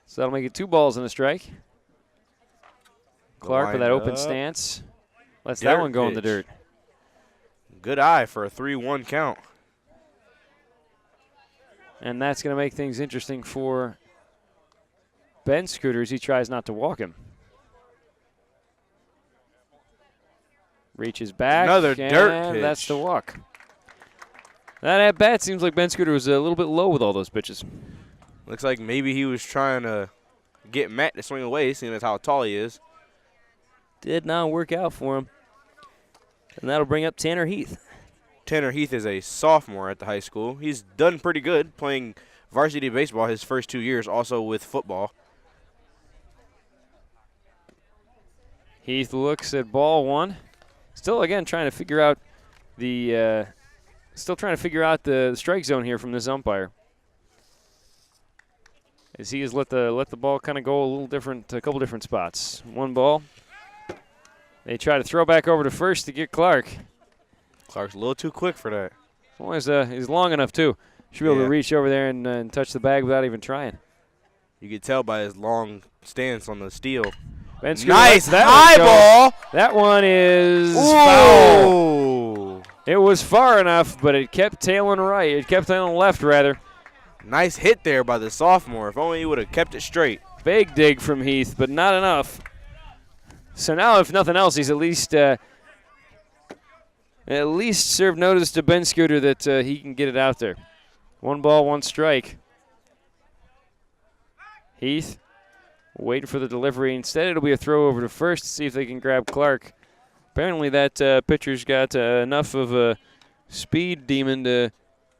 So that'll make it 2 balls and a strike. Clark with that open stance. Lets that one go in the dirt. Good eye for a 3-1 count. And that's going to make things interesting for Ben Scooter as he tries not to walk him. Reaches back. Another dirt pitch. That's the walk. That at bat seems like Ben Scooter was a little bit low with all those pitches. Looks like maybe he was trying to get Matt to swing away, seeing as how tall he is. Did not work out for him. And that'll bring up Tanner Heath. Tanner Heath is a sophomore at the high school. He's done pretty good playing varsity baseball his first 2 years, also with football. Heath looks at ball one. Still, again, trying to figure out the strike zone here from this umpire. As he has let the ball kind of go a couple different spots. 1 ball. They try to throw back over to first to get Clark. Clark's a little too quick for that. As long as he's long enough, too. Should be able to reach over there and touch the bag without even trying. You could tell by his long stance on the steal. Nice high ball. That one is foul. It was far enough, but it kept tailing right. It kept tailing left, rather. Nice hit there by the sophomore. If only he would have kept it straight. Big dig from Heath, but not enough. So now, if nothing else, he's at least served notice to Ben Scooter that he can get it out there. 1 ball, 1 strike. Heath waiting for the delivery. Instead, it'll be a throw over to first to see if they can grab Clark. Apparently that pitcher's got enough of a speed demon to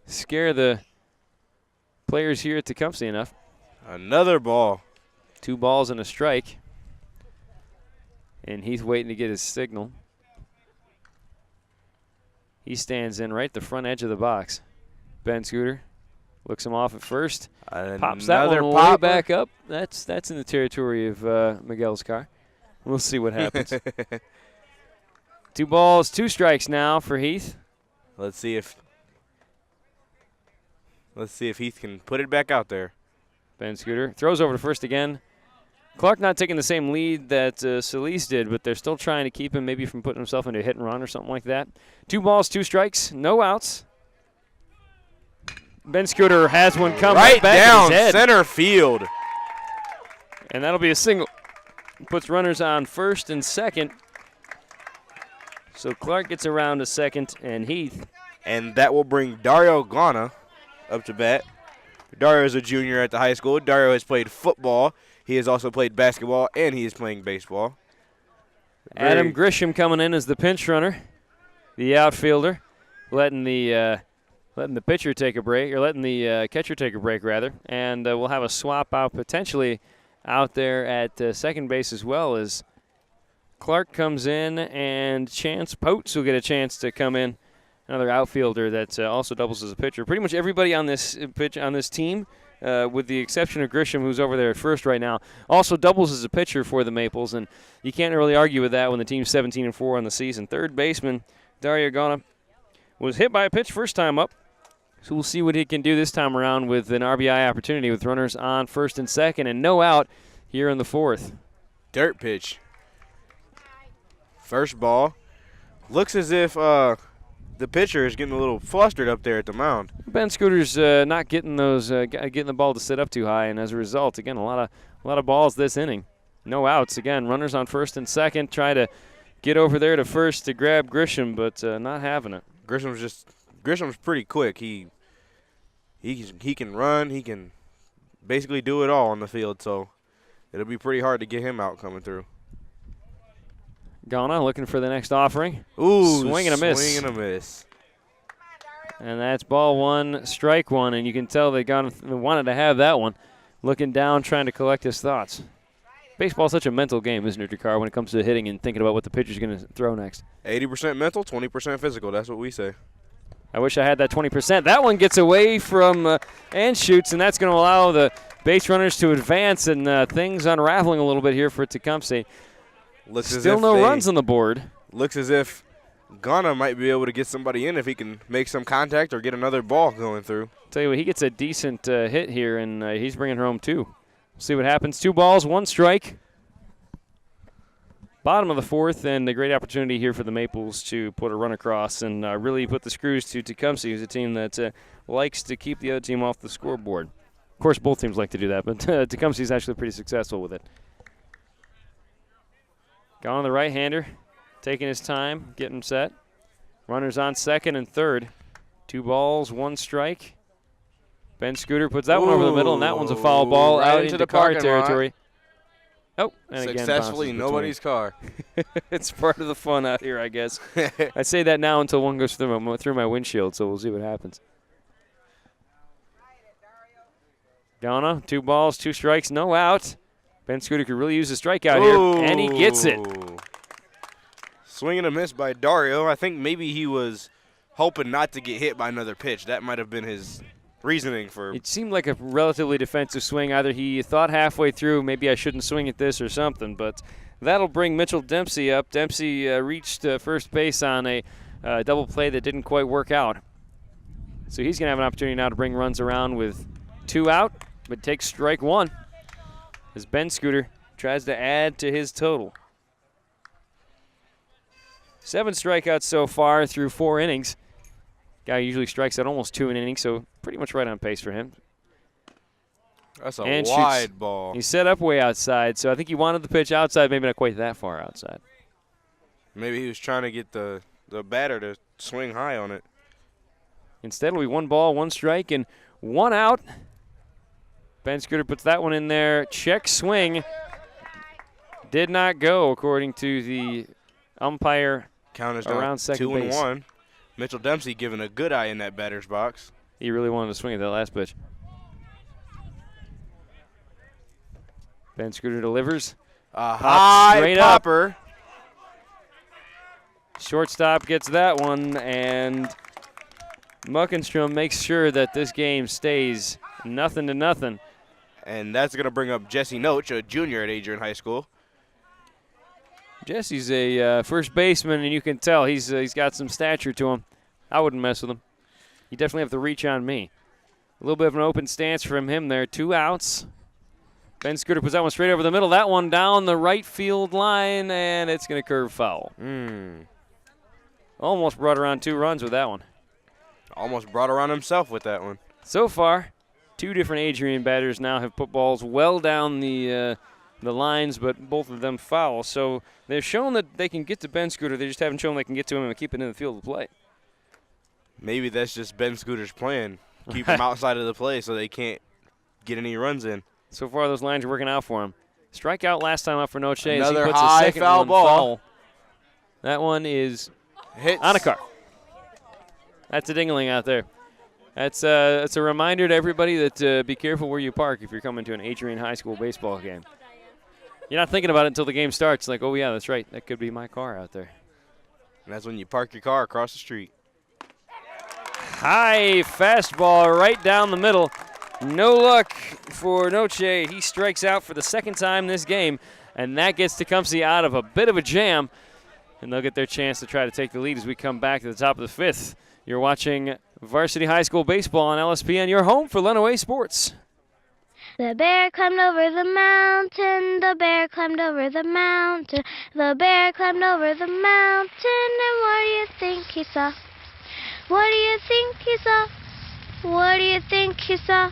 scare the players here at Tecumseh enough. Another ball. 2 balls and a strike. And Heath waiting to get his signal. He stands in right at the front edge of the box. Ben Scooter looks him off at first. Pops that one way back up. That's in the territory of Miguel's car. We'll see what happens. 2 balls, 2 strikes now for Heath. Let's see if Heath can put it back out there. Ben Scooter throws over to first again. Clark not taking the same lead that Solis did, but they're still trying to keep him maybe from putting himself into a hit and run or something like that. 2 balls, 2 strikes, no outs. Ben Scooter has one coming right back down in his head. Center field. And that'll be a single. Puts runners on first and second. So Clark gets around to second and Heath. And that will bring Dario Ghana up to bat. Dario is a junior at the high school. Dario has played football. He has also played basketball, and he is playing baseball. Adam Grisham coming in as the pinch runner. the outfielder, letting the pitcher take a break, or letting the catcher take a break, rather. And we'll have a swap out potentially out there at second base as well, as Clark comes in and Chance Potes will get a chance to come in. Another outfielder that also doubles as a pitcher. Pretty much everybody on this team, with the exception of Grisham, who's over there at first right now, also doubles as a pitcher for the Maples, and you can't really argue with that when the team's 17-4 on the season. Third baseman Dario Gana was hit by a pitch first time up, so we'll see what he can do this time around with an RBI opportunity with runners on first and second and no out here in the fourth. Dirt pitch. First ball. Looks as if the pitcher is getting a little flustered up there at the mound. Ben Scooter's not getting getting the ball to sit up too high, and as a result, again, a lot of balls this inning. No outs. Again, runners on first and second. Try to get over there to first to grab Grisham, but not having it. Grisham's pretty quick. He can run. He can basically do it all on the field, so it'll be pretty hard to get him out coming through. Gana looking for the next offering. Ooh, swing and a miss. Swing and a miss. And that's ball one, strike one, and you can tell they wanted to have that one. Looking down, trying to collect his thoughts. Baseball's such a mental game, isn't it, Dakar, when it comes to hitting and thinking about what the pitcher's going to throw next? 80% mental, 20% physical. That's what we say. I wish I had that 20%. That one gets away from and shoots, and that's going to allow the base runners to advance, and things unraveling a little bit here for Tecumseh. Still no runs on the board. Looks as if Gana might be able to get somebody in if he can make some contact or get another ball going through. Tell you what, he gets a decent hit here, and he's bringing home two. We'll see what happens. 2 balls, 1 strike. Bottom of the fourth, and a great opportunity here for the Maples to put a run across and really put the screws to Tecumseh, who's a team that likes to keep the other team off the scoreboard. Of course, both teams like to do that, but Tecumseh is actually pretty successful with it. Gone the right-hander, taking his time, getting set. Runners on second and third. 2 balls, 1 strike. Ben Scooter puts that one over the middle, and that one's a foul ball right out into car territory. Lot. Oh, and successfully again, nobody's car. It's part of the fun out here, I guess. I say that now until one goes through my windshield, so we'll see what happens. Gana, 2 balls, 2 strikes, no out. Ben Scooter could really use a strikeout here, and he gets it. Swing and a miss by Dario. I think maybe he was hoping not to get hit by another pitch. That might have been his reasoning for. It seemed like a relatively defensive swing. Either he thought halfway through, maybe I shouldn't swing at this or something, but that'll bring Mitchell Dempsey up. Dempsey reached first base on a double play that didn't quite work out. So he's going to have an opportunity now to bring runs around with 2 out, but takes strike 1. As Ben Scooter tries to add to his total. 7 strikeouts so far through 4 innings. Guy usually strikes out almost 2 an inning, so pretty much right on pace for him. That's a wide ball. He's set up way outside, so I think he wanted the pitch outside, maybe not quite that far outside. Maybe he was trying to get the batter to swing high on it. Instead, it'll be 1 ball, 1 strike, and 1 out. Ben Scooter puts that one in there. Check swing. Did not go, according to the umpire. Count is around second 2 base. and 1. Mitchell Dempsey giving a good eye in that batter's box. He really wanted to swing at that last pitch. Ben Scooter delivers. A high popper. Shortstop gets that one, and Muckenstrom makes sure that this game stays 0-0. And that's going to bring up Jesse Noach, a junior at Adrian High School. Jesse's a first baseman, and you can tell he's got some stature to him. I wouldn't mess with him. You definitely have to reach on me. A little bit of an open stance from him there. 2 outs. Ben Scooter puts that one straight over the middle. That one down the right field line, and it's going to curve foul. Almost brought around 2 runs with that one. Almost brought around himself with that one. So far, 2 different Adrian batters now have put balls well down the lines, but both of them foul. So they've shown that they can get to Ben Scooter. They just haven't shown they can get to him and keep it in the field of play. Maybe that's just Ben Scooter's plan. Keep him outside of the play so they can't get any runs in. So far, those lines are working out for him. Strikeout last time up for Noche. Another as he puts high a second foul one ball. Foul. That one is Hits. On a car. That's a ding-a-ling out there. It's a reminder to everybody that be careful where you park if you're coming to an Adrian High School baseball game. You're not thinking about it until the game starts. Like, oh, yeah, that's right. That could be my car out there. And that's when you park your car across the street. High fastball right down the middle. No luck for Noche. He strikes out for the second time this game, and that gets Tecumseh out of a bit of a jam, and they'll get their chance to try to take the lead as we come back to the top of the fifth. You're watching Varsity High School Baseball on LSPN, your home for Lenawee Sports. The bear climbed over the mountain, the bear climbed over the mountain, the bear climbed over the mountain, and what do you think he saw? What do you think he saw? What do you think he saw?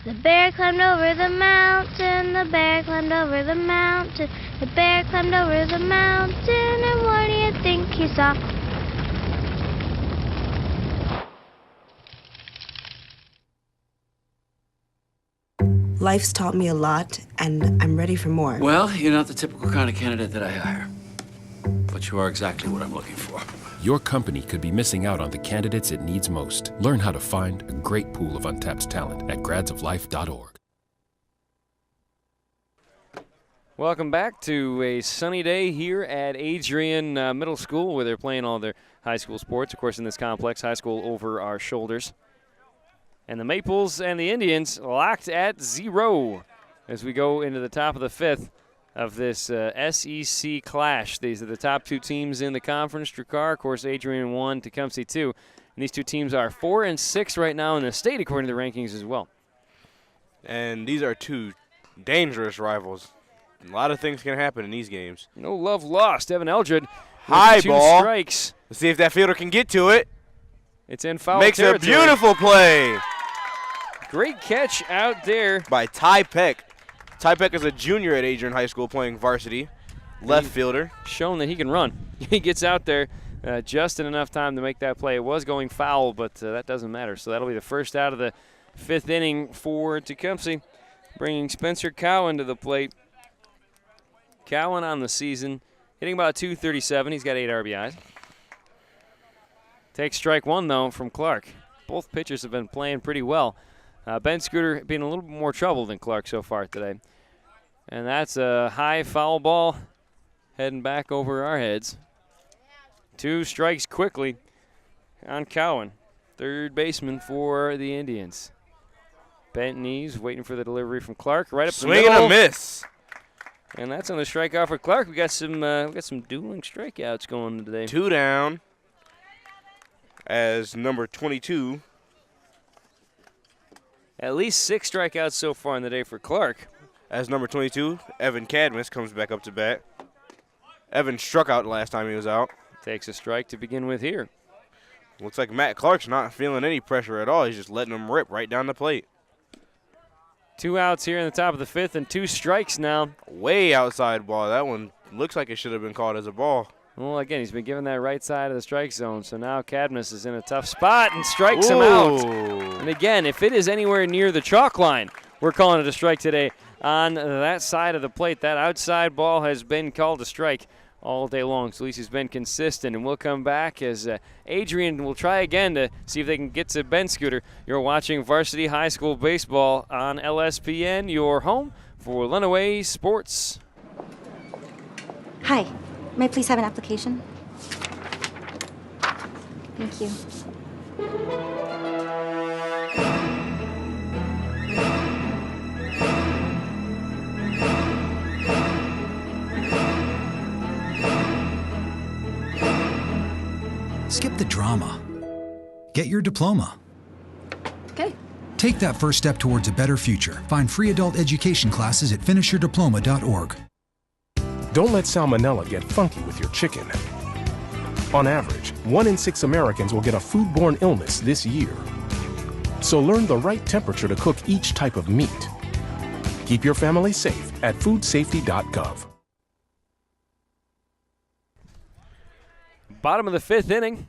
The bear climbed over the mountain, the bear climbed over the mountain, the bear climbed over the mountain, and what do you think he saw? Life's taught me a lot, and I'm ready for more. Well, you're not the typical kind of candidate that I hire. But you are exactly what I'm looking for. Your company could be missing out on the candidates it needs most. Learn how to find a great pool of untapped talent at gradsoflife.org. Welcome back to a sunny day here at Adrian Middle School, where they're playing all their high school sports. Of course, in this complex, high school over our shoulders. And the Maples and the Indians locked at 0 as we go into the top of the fifth of this SEC clash. These are the top two teams in the conference. Dracar, of course, Adrian 1, Tecumseh 2. And these two teams are 4 and 6 right now in the state, according to the rankings as well. And these are two dangerous rivals. A lot of things can happen in these games. No love lost. Evan Eldred high with 2 ball. strikes. Let's see if that fielder can get to it. It's in foul Makes territory. a beautiful play. Great catch out there by Ty Peck. Ty Peck is a junior at Adrian High School playing varsity. Left fielder. Shown that he can run. He gets out there just in enough time to make that play. It was going foul, but that doesn't matter. So that'll be the first out of the fifth inning for Tecumseh, bringing Spencer Cowan to the plate. Cowan on the season, hitting about 237. He's got 8 RBIs. Takes strike one, though, from Clark. Both pitchers have been playing pretty well. Ben Scooter being a little bit more trouble than Clark so far today. And that's a high foul ball heading back over our heads. 2 strikes quickly on Cowan, third baseman for the Indians. Bent knees, waiting for the delivery from Clark. Right up the middle. Swing and a miss. And that's on the strikeout for Clark. We got some dueling strikeouts going today. 2 down as number 22. At least 6 strikeouts so far in the day for Clark. As number 22, Evan Cadmus comes back up to bat. Evan struck out last time he was out. Takes a strike to begin with here. Looks like Matt Clark's not feeling any pressure at all. He's just letting him rip right down the plate. 2 outs here in the top of the fifth and 2 strikes now. Way outside ball. That one looks like it should have been called as a ball. Well, again, he's been given that right side of the strike zone, so now Cadmus is in a tough spot and strikes him out. And again, if it is anywhere near the chalk line, we're calling it a strike today. On that side of the plate, that outside ball has been called a strike all day long. So at least he's been consistent, and we'll come back as Adrian will try again to see if they can get to Ben Scooter. You're watching Varsity High School Baseball on LSPN, your home for Lenawee Sports. Hi. May I please have an application? Thank you. Skip the drama. Get your diploma. Okay. Take that first step towards a better future. Find free adult education classes at finishyourdiploma.org. Don't let salmonella get funky with your chicken. On average, 1 in 6 Americans will get a foodborne illness this year. So learn the right temperature to cook each type of meat. Keep your family safe at foodsafety.gov. Bottom of the fifth inning.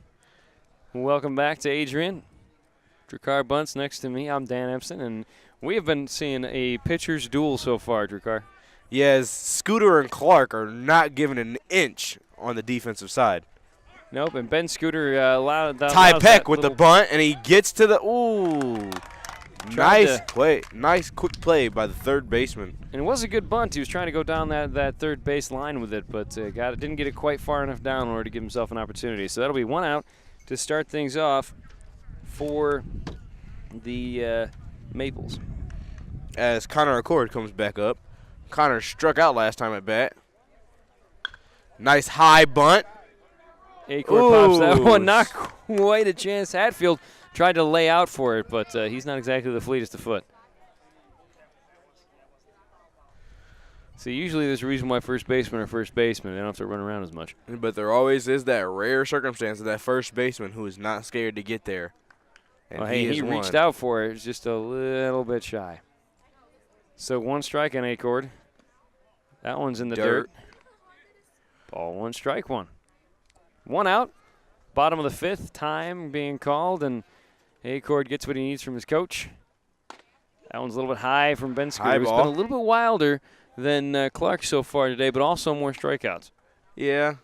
Welcome back to Adrian. Dracar bunts next to me. I'm Dan Empson, and we have been seeing a pitcher's duel so far, Dracar. Yes, Scooter and Clark are not giving an inch on the defensive side. Nope, and Ben Scooter allowed that. Ty Peck with the bunt, and he gets to the nice play. Nice quick play by the third baseman. And it was a good bunt. He was trying to go down that third base line with it, but didn't get it quite far enough down in order to give himself an opportunity. So that'll be 1 out to start things off for the Maples. As Connor Accord comes back up. Connor struck out last time at bat. Nice high bunt. Accord pops that one. Not quite a chance. Hatfield tried to lay out for it, but he's not exactly the fleetest of foot. So usually there's a reason why first baseman are first baseman. They don't have to run around as much. But there always is that rare circumstance of that first baseman who is not scared to get there. And he reached out for it. It's just a little bit shy. So 1 strike on Accord. That one's in the dirt. Ball 1, strike 1. 1 out. Bottom of the 5th, time being called, and Accord gets what he needs from his coach. That one's a little bit high from Ben Scooter. It's been a little bit wilder than Clark so far today, but also more strikeouts. Yeah,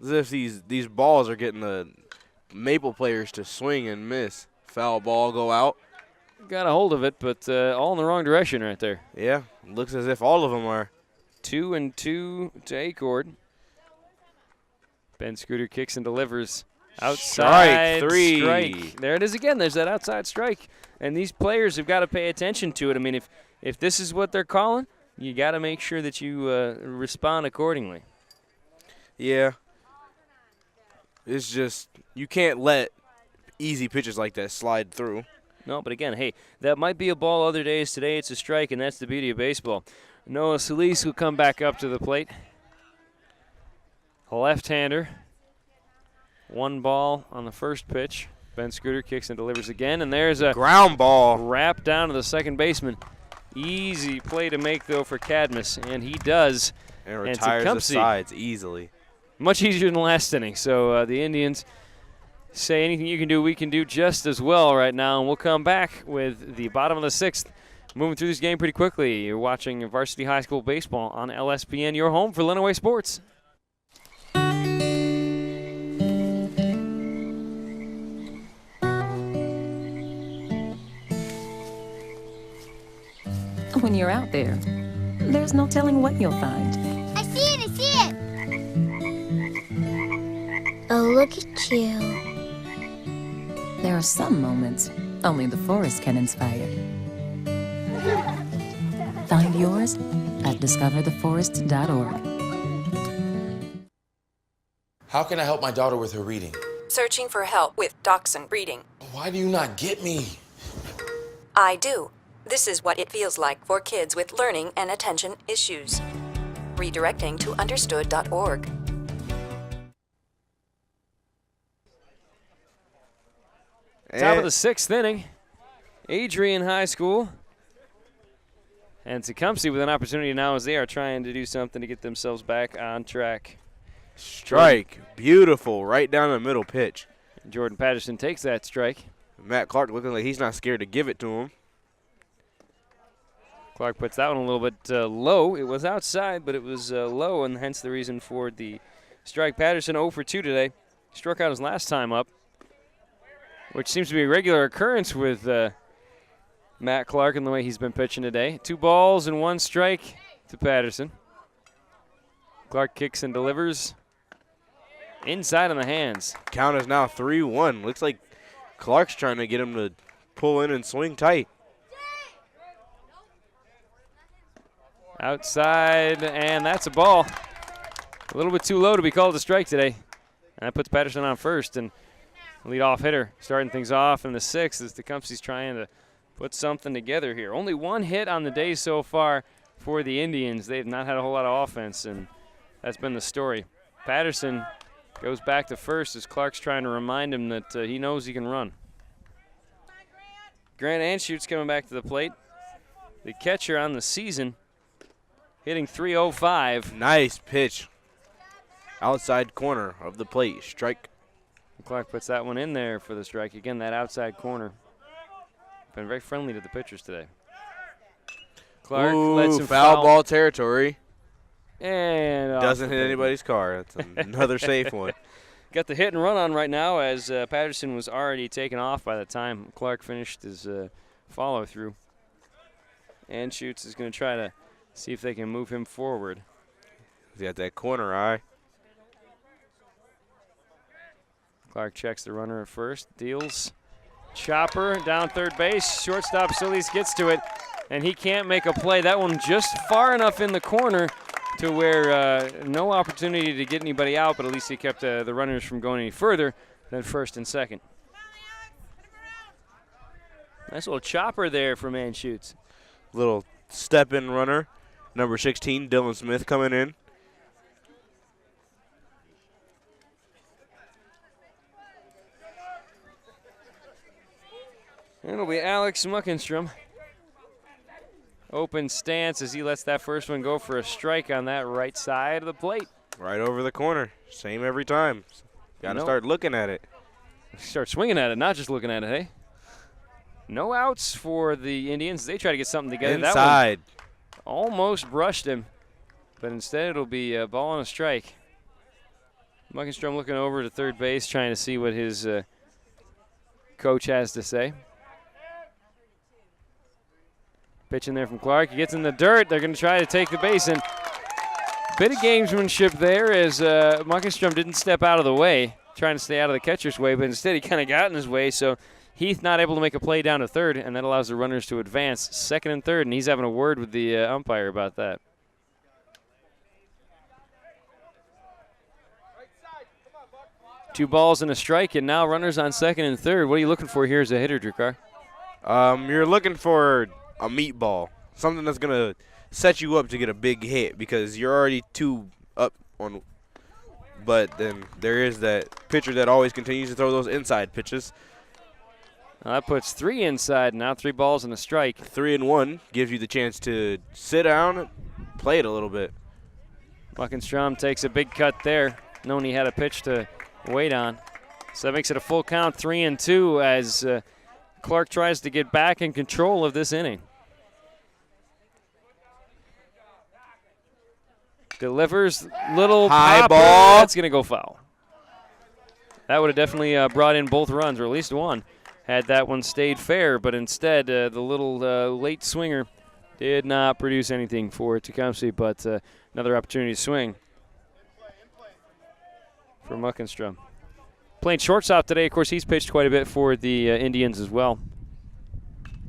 as if these balls are getting the Maple players to swing and miss. Foul ball go out. Got a hold of it, but all in the wrong direction right there. Yeah, looks as if all of them are. 2-2 to Accord. Ben Scooter kicks and delivers. Outside strike 3. Strike. There it is again. There's that outside strike. And these players have got to pay attention to it. I mean, if this is what they're calling, you got to make sure that you respond accordingly. Yeah. It's just you can't let easy pitches like that slide through. No, but again, hey, that might be a ball other days. Today it's a strike, and that's the beauty of baseball. Noah Solis will come back up to the plate. A left-hander. 1 ball on the first pitch. Ben Scooter kicks and delivers again, and there's a ground ball wrap down to the second baseman. Easy play to make, though, for Cadmus, and he does. And retires the sides easily. Much easier than the last inning. So the Indians say anything you can do, we can do just as well right now, and we'll come back with the bottom of the 6th. Moving through this game pretty quickly. You're watching Varsity High School Baseball on LSPN, your home for Lenawee Sports. When you're out there, there's no telling what you'll find. I see it, I see it! Oh, look at you. There are some moments only the forest can inspire. Find yours at discovertheforest.org. How can I help my daughter with her reading? Searching for help with Dachshund Reading. Why do you not get me? I do. This is what it feels like for kids with learning and attention issues. Redirecting to understood.org. Top of the 6th inning. Adrian High School. And Tecumseh with an opportunity now as they are trying to do something to get themselves back on track. Strike. Beautiful. Right down the middle pitch. Jordan Patterson takes that strike. Matt Clark looking like he's not scared to give it to him. Clark puts that one a little bit low. It was outside, but it was low, and hence the reason for the strike. Patterson 0 for 2 today. Struck out his last time up, which seems to be a regular occurrence with Matt Clark and the way he's been pitching today. 2 balls and 1 strike to Patterson. Clark kicks and delivers. Inside on the hands. Count is now 3-1. Looks like Clark's trying to get him to pull in and swing tight. Outside, and that's a ball. A little bit too low to be called a strike today. And that puts Patterson on first, and leadoff hitter starting things off in the 6th as Tecumseh's trying to put something together here. Only 1 hit on the day so far for the Indians. They've not had a whole lot of offense, and that's been the story. Patterson goes back to first as Clark's trying to remind him that he knows he can run. Grant Anschute's coming back to the plate. The catcher on the season, hitting .305. Nice pitch. Outside corner of the plate. Strike. Clark puts that one in there for the strike. Again, that outside corner. Been very friendly to the pitchers today. Clark lets him foul ball territory. And doesn't hit anybody's car. That's another safe one. got the hit and run on right now as Patterson was already taken off by the time Clark finished his follow-through. And Schutz is going to try to see if they can move him forward. He's got that corner eye. Clark checks the runner at first, deals. Chopper down third base. Shortstop Solis gets to it, and he can't make a play. That one just far enough in the corner to where no opportunity to get anybody out, but at least he kept the runners from going any further than first and second. Nice little chopper there for Schutz. Little step-in runner. Number 16, Dylan Smith coming in. It'll be Alex Muckenstrom. Open stance as he lets that first one go for a strike on that right side of the plate. Right over the corner. Same every time. Got to start looking at it. Start swinging at it, not just looking at it, hey? No outs for the Indians. They try to get something together. Inside. That one almost brushed him, but instead it'll be a ball and a strike. Muckenstrom looking over to third base, trying to see what his coach has to say. Pitch in there from Clark. He gets in the dirt. They're going to try to take the base. And bit of gamesmanship there as Muckenstrom didn't step out of the way, trying to stay out of the catcher's way, but instead he kind of got in his way. So Heath not able to make a play down to third, and that allows the runners to advance second and third, and he's having a word with the umpire about that. Two balls and a strike, and now runners on second and third. What are you looking for here as a hitter, Drukar? You're looking for a meatball, something that's going to set you up to get a big hit because you're already two up on. But then there is that pitcher that always continues to throw those inside pitches. Well, that puts three inside, now 3 balls and a strike. 3-1 gives you the chance to sit down and play it a little bit. Muckenstrom takes a big cut there, knowing he had a pitch to wait on. So that makes it a full count, 3-2, as Clark tries to get back in control of this inning. Delivers, little high popper. Ball. That's going to go foul. That would have definitely brought in both runs, or at least one, had that one stayed fair. But instead, the little late swinger did not produce anything for Tecumseh, but another opportunity to swing for Muckenstrom. Playing shortstop today, of course, he's pitched quite a bit for the Indians as well.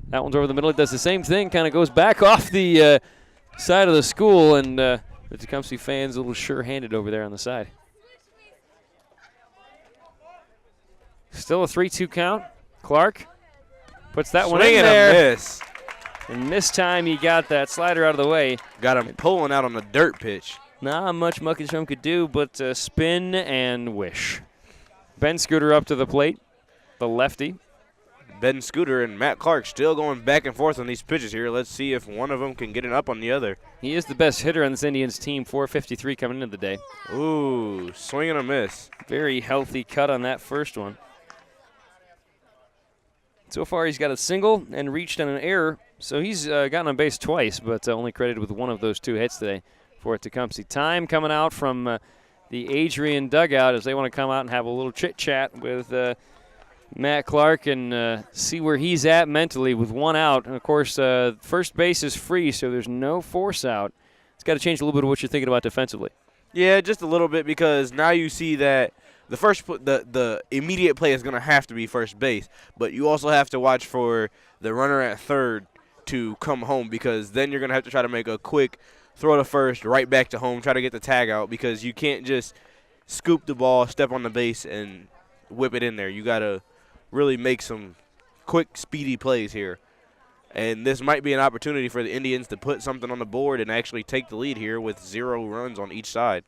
That one's over the middle. It does the same thing, kind of goes back off the side of the school, and the Tecumseh fans a little sure-handed over there on the side. Still a 3-2 count. Clark puts that one in there. Swing and a miss. And this time he got that slider out of the way. Got him pulling out on the dirt pitch. Not much Muckenstrom could do, but spin and wish. Ben Scooter up to the plate, the lefty. Ben Scooter and Matt Clark still going back and forth on these pitches here. Let's see if one of them can get it up on the other. He is the best hitter on this Indians team, 453 coming into the day. Ooh, swing and a miss. Very healthy cut on that first one. So far he's got a single and reached on an error, so he's gotten on base twice, but only credited with one of those 2 hits today for Tecumseh. Time coming out from the Adrian dugout as they want to come out and have a little chit-chat with Matt Clark and see where he's at mentally with 1 out. And, of course, first base is free, so there's no force out. It's got to change a little bit of what you're thinking about defensively. Yeah, just a little bit, because now you see that the immediate play is going to have to be first base, but you also have to watch for the runner at third to come home, because then you're going to have to try to make a quick throw to first, right back to home, try to get the tag out, because you can't just scoop the ball, step on the base, and whip it in there. You got to really make some quick, speedy plays here. And this might be an opportunity for the Indians to put something on the board and actually take the lead here with 0 runs on each side.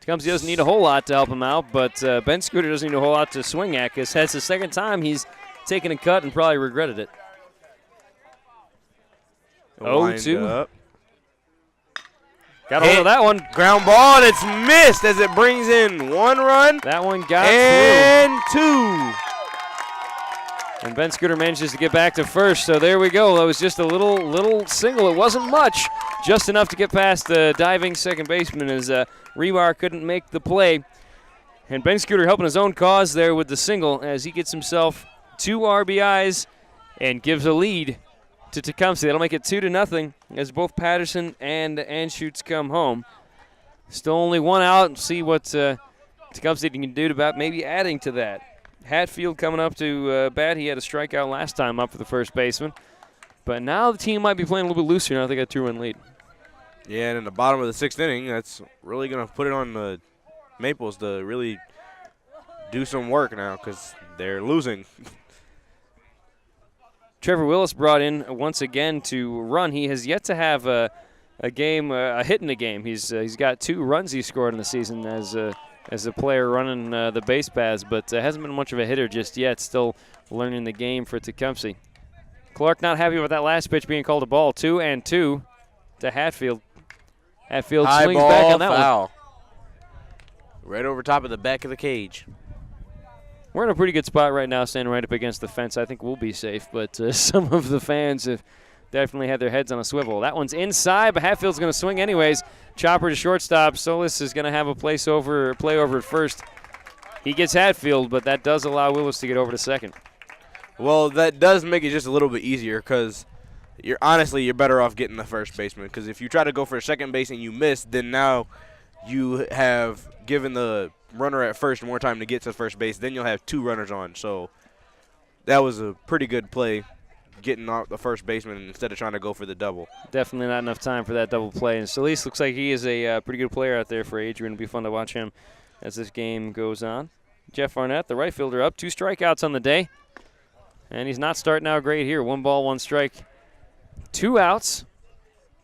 Tecumseh doesn't need a whole lot to help him out, but Ben Scooter doesn't need a whole lot to swing at, because that's the second time he's taken a cut and probably regretted it. 0-2. Got hold of that one. Ground ball, and it's missed as it brings in 1 run. That one got through. And 2. And Ben Scooter manages to get back to first, so there we go. That was just a little single. It wasn't much, just enough to get past the diving second baseman as Rebar couldn't make the play. And Ben Scooter helping his own cause there with the single as he gets himself 2 RBIs and gives a lead to Tecumseh. That'll make it 2-0 as both Patterson and Anschutz come home. Still only 1 out, and see what Tecumseh can do about maybe adding to that. Hatfield coming up to bat. He had a strikeout last time up for the first baseman. But now the team might be playing a little bit looser now they got a 2-run lead. Yeah, and in the bottom of the 6th inning, that's really going to put it on the Maples to really do some work now because they're losing. Trevor Willis brought in once again to run. He has yet to have a hit in a game. He's got 2 runs he scored in the season as a player running the base paths, but hasn't been much of a hitter just yet. Still learning the game for Tecumseh. Clark not happy with that last pitch being called a ball. 2-2 to Hatfield. Hatfield High swings ball, back on that foul. one. Right over top of the back of the cage. We're in a pretty good spot right now, standing right up against the fence. I think we'll be safe, but some of the fans have definitely had their heads on a swivel. That one's inside, but Hatfield's going to swing anyways. Chopper to shortstop. Solis is going to have a play over at first. He gets Hatfield, but that does allow Willis to get over to second. Well, that does make it just a little bit easier because you're better off getting the first baseman because if you try to go for a second base and you miss, then now you have given the runner at first more time to get to first base. Then you'll have 2 runners on. So that was a pretty good play, getting off the first baseman instead of trying to go for the double. Definitely not enough time for that double play. And Solis looks like he is a pretty good player out there for Adrian. It'll be fun to watch him as this game goes on. Jeff Arnett, the right fielder, up 2 strikeouts on the day. And he's not starting out great here. 1 ball, 1 strike. 2 outs.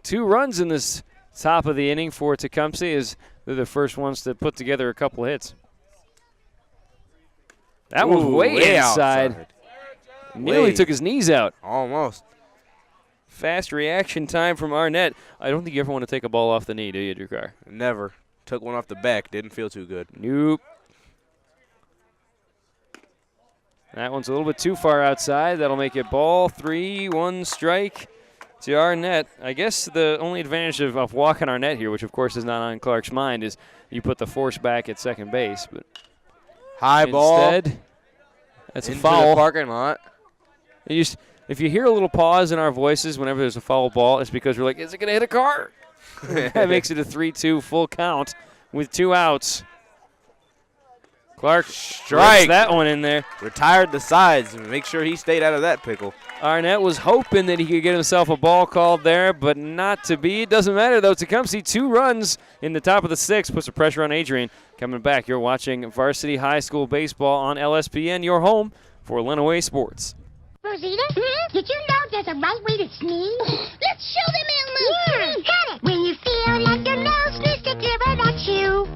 2 runs in this top of the inning for Tecumseh as they're the first ones to put together a couple of hits. That was way inside. Nearly took his knees out. Almost. Fast reaction time from Arnett. I don't think you ever want to take a ball off the knee, do you, Drew Carr? Never. Took one off the back. Didn't feel too good. Nope. That one's a little bit too far outside. That'll make it ball 3, 1 strike to Arnett. I guess the only advantage of walking Arnett here, which of course is not on Clark's mind, is you put the force back at second base. But high ball. Instead, that's a into foul. The parking lot. If you hear a little pause in our voices whenever there's a foul ball, it's because we're like, is it going to hit a car? That makes it a 3-2 full count with 2 outs. Clark strikes that one in there. Retired the sides and make sure he stayed out of that pickle. Arnett was hoping that he could get himself a ball called there, but not to be. It doesn't matter, though. Tecumseh 2 runs in the top of the 6th, puts the pressure on Adrian. Coming back, you're watching Varsity High School Baseball on LSPN, your home for Lenawee Sports. Rosita, did you know there's a right way to sneeze? Let's show them, Elmo. Got it. When you feel like your nose needs to give it a chew,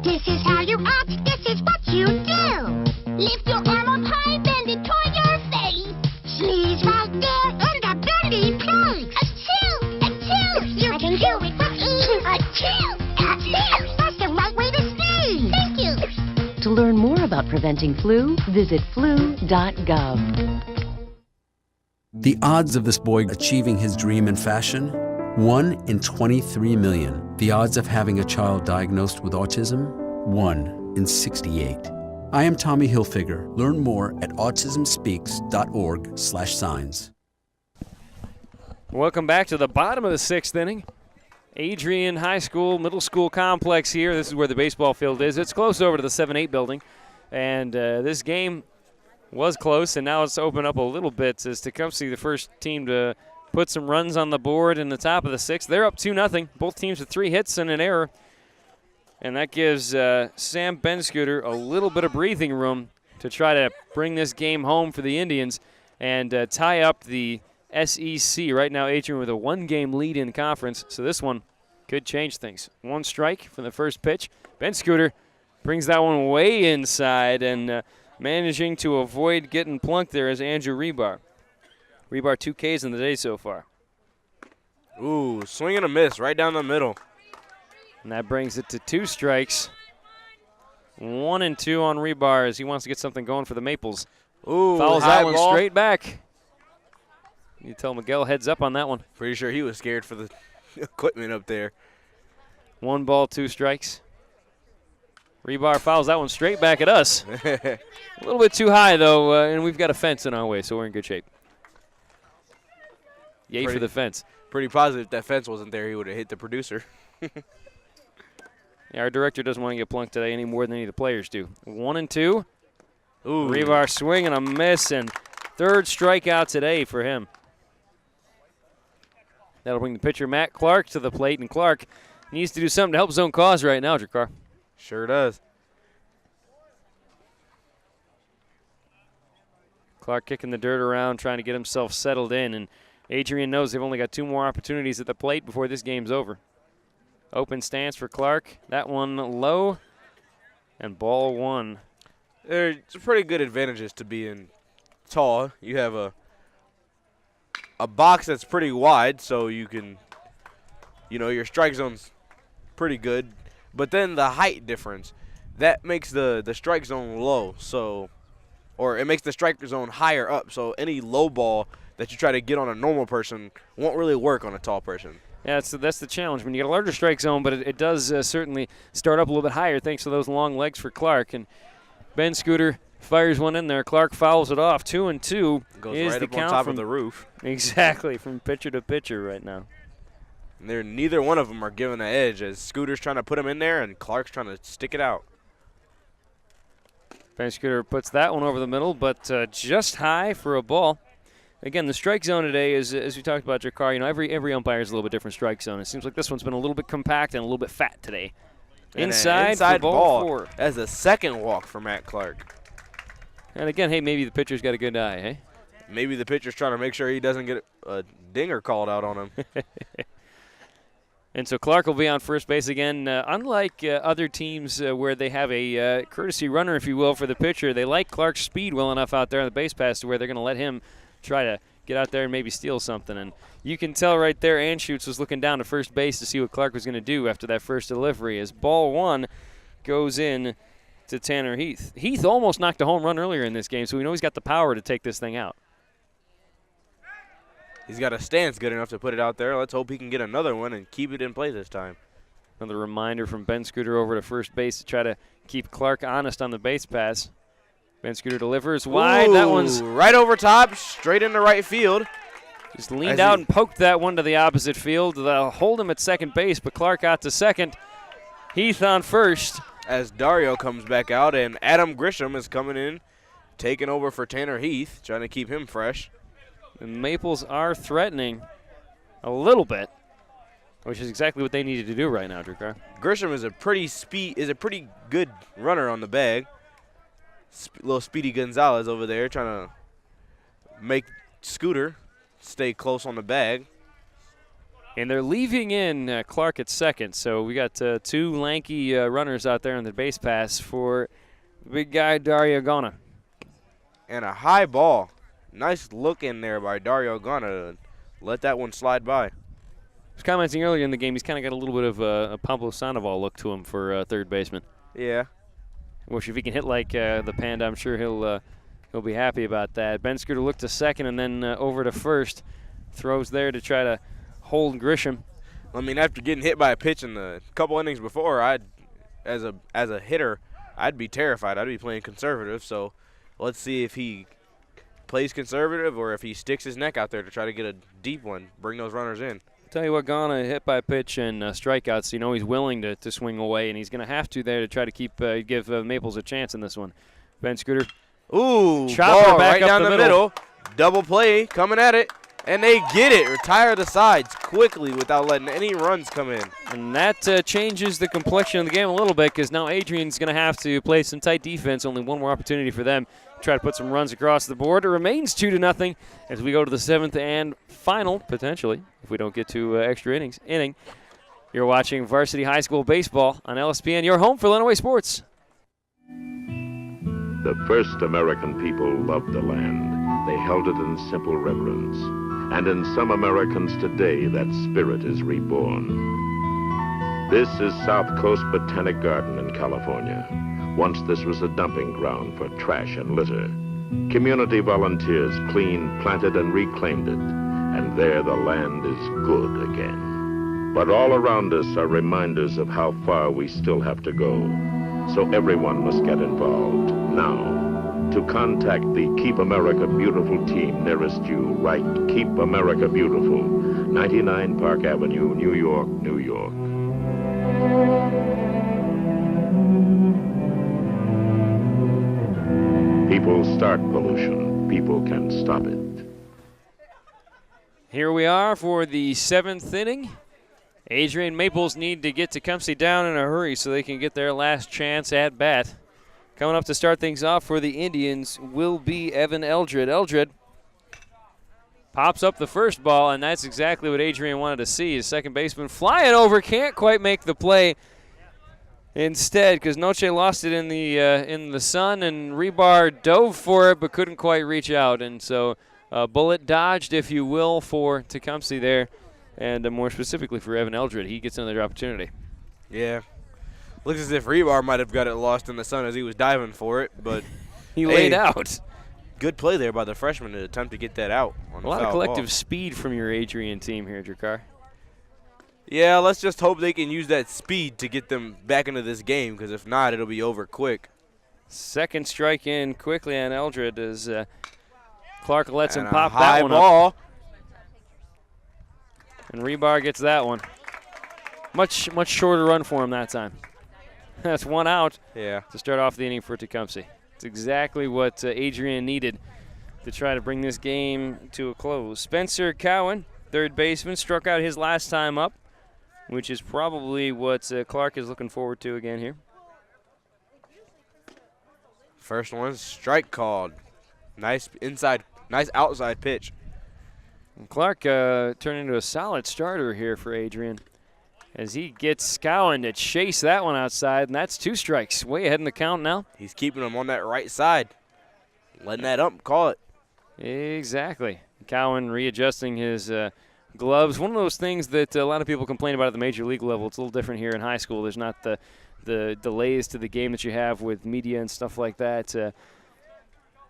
this is how you act. This is what you do. Lift your arm up high, bend it toward your face. Sneeze right there in the bendy place. Achoo! Achoo! You can do it with ease. Achoo! Achoo! That's the right way to sneeze. Thank you. To learn more about preventing flu, visit flu.gov. The odds of this boy achieving his dream in fashion? 1 in 23 million. The odds of having a child diagnosed with autism? 1 in 68. I am Tommy Hilfiger. Learn more at autismspeaks.org/signs. Welcome back to the bottom of the 6th inning. Adrian High School, Middle School Complex here. This is where the baseball field is. It's close over to the 7-8 building. And this game was close, and now it's opened up a little bit as Tecumseh, the first team to put some runs on the board in the top of the 6th. They're up 2-0. Both teams with 3 hits and an error. And that gives Sam Benscooter a little bit of breathing room to try to bring this game home for the Indians and tie up the SEC. Right now, Adrian with a 1-game lead in conference, so this one could change things. 1 strike from the first pitch. Benscooter brings that one way inside and managing to avoid getting plunked there is Andrew Rebar. Rebar 2 Ks in the day so far. Ooh, swing and a miss right down the middle. And that brings it to 2 strikes. 1 and 2 on Rebar as he wants to get something going for the Maples. Ooh, fouls high that one ball. straight back. You tell Miguel heads up on that one. Pretty sure he was scared for the equipment up there. 1 ball, 2 strikes. Rebar fouls that one straight back at us. A little bit too high, though, and we've got a fence in our way, so we're in good shape. Yay for the fence. Pretty positive if that fence wasn't there, he would have hit the producer. Yeah, our director doesn't want to get plunked today any more than any of the players do. 1-2. Ooh. Rebar swing and a miss, and third strikeout today for him. That'll bring the pitcher, Matt Clark, to the plate, and Clark needs to do something to help his own cause right now, Jakar. Sure does. Clark kicking the dirt around, trying to get himself settled in, and Adrian knows they've only got 2 more opportunities at the plate before this game's over. Open stance for Clark. That one low, and ball 1. There's pretty good advantages to being tall. You have a box that's pretty wide, so you can, your strike zone's pretty good. But then the height difference, that makes the strike zone low, or it makes the strike zone higher up. So any low ball that you try to get on a normal person won't really work on a tall person. Yeah, that's the challenge. When you get a larger strike zone, but it does certainly start up a little bit higher thanks to those long legs for Clark. And Ben Scooter fires one in there. Clark fouls it off. 2-2 Goes is right the up count on top from of the roof. Exactly, from pitcher to pitcher right now. And neither one of them are giving an edge, as Scooter's trying to put him in there and Clark's trying to stick it out. Ben Scooter puts that one over the middle, but just high for a ball. Again, the strike zone today is, as we talked about, Jakar, every umpire has a little bit different strike zone. It seems like this one's been a little bit compact and a little bit fat today. Inside for ball 4. As a second walk for Matt Clark. And again, hey, maybe the pitcher's got a good eye, hey? Maybe the pitcher's trying to make sure he doesn't get a dinger called out on him. And so Clark will be on first base again. Unlike other teams where they have a courtesy runner, if you will, for the pitcher, they like Clark's speed well enough out there on the base pass to where they're going to let him try to get out there and maybe steal something. And you can tell right there Anschutz was looking down to first base to see what Clark was going to do after that first delivery as ball 1 goes in to Tanner Heath. Heath almost knocked a home run earlier in this game, so we know he's got the power to take this thing out. He's got a stance good enough to put it out there. Let's hope he can get another one and keep it in play this time. Another reminder from Ben Scooter over to first base to try to keep Clark honest on the base pass. Ben Scooter delivers wide. Ooh, that one's right over top, straight into right field. Just leaned out and poked that one to the opposite field. They'll hold him at second base, but Clark out to second. Heath on first. As Dario comes back out, and Adam Grisham is coming in, taking over for Tanner Heath, trying to keep him fresh. The Maples are threatening a little bit, which is exactly what they needed to do right now, Drew. Grisham is a pretty good runner on the bag. Little Speedy Gonzalez over there trying to make Scooter stay close on the bag. And they're leaving in Clark at second, so we got 2 lanky runners out there on the base pass for the big guy Dario Gana. And a high ball. Nice look in there by Dario Gana. Let that one slide by. I was commenting earlier in the game, he's kind of got a little bit of a Pablo Sandoval look to him for third baseman. Yeah. Wish if he can hit like the Panda, I'm sure he'll be happy about that. Ben Scooter looked to second and then over to first. Throws there to try to hold Grisham. I mean, after getting hit by a pitch in the couple innings before, as a hitter, I'd be terrified. I'd be playing conservative. So let's see if he plays conservative or if he sticks his neck out there to try to get a deep one, bring those runners in. Tell you what, Gana hit by a pitch and strikeouts. You know he's willing to swing away, and he's going to have to there to try to give Maples a chance in this one. Ben Scooter. Ooh, chopper ball back right up down the middle. Double play coming at it, and they get it. Retire the sides quickly without letting any runs come in. And that changes the complexion of the game a little bit because now Adrian's going to have to play some tight defense. Only one more opportunity for them. Try to put some runs across the board. It remains 2-0 as we go to the 7th and final, potentially, if we don't get to extra inning. You're watching Varsity High School Baseball on LSPN, your home for Lenawee Sports. The first American people loved the land. They held it in simple reverence. And in some Americans today, that spirit is reborn. This is South Coast Botanic Garden in California. Once this was a dumping ground for trash and litter. Community volunteers cleaned, planted, and reclaimed it. And there the land is good again. But all around us are reminders of how far we still have to go. So everyone must get involved now. To contact the Keep America Beautiful team nearest you, write Keep America Beautiful, 99 Park Avenue, New York, New York. People start pollution. People can stop it. Here we are for the 7th inning. Adrian Maples need to get Tecumseh down in a hurry so they can get their last chance at bat. Coming up to start things off for the Indians will be Evan Eldred. Eldred pops up the first ball, and that's exactly what Adrian wanted to see. His second baseman flying over, can't quite make the play. Instead, because Noche lost it in the sun, and Rebar dove for it but couldn't quite reach out. And so bullet dodged, if you will, for Tecumseh there, and more specifically for Evan Eldred. He gets another opportunity. Yeah. Looks as if Rebar might have got it lost in the sun as he was diving for it, but he laid out. Good play there by the freshman to attempt to get that out. On a lot of collective speed from your Adrian team here, Drakkar. Yeah, let's just hope they can use that speed to get them back into this game, because if not, it'll be over quick. Second strike in quickly on Eldred as Clark lets him And pop a that high one ball. up. And Rebar gets that one. Much shorter run for him that time. That's one out to start off the inning for Tecumseh. It's exactly what Adrian needed to try to bring this game to a close. Spencer Cowan, third baseman, struck out his last time up, which is probably what Clark is looking forward to again here. First one, strike called. Nice outside pitch. And Clark turned into a solid starter here for Adrian as he gets Cowan to chase that one outside, and that's 2 strikes. Way ahead in the count now. He's keeping him on that right side. Letting that up, call it. Exactly. Cowan readjusting his gloves. One of those things that a lot of people complain about at the major league level. It's a little different here in high school. There's not the delays to the game that you have with media and stuff like that.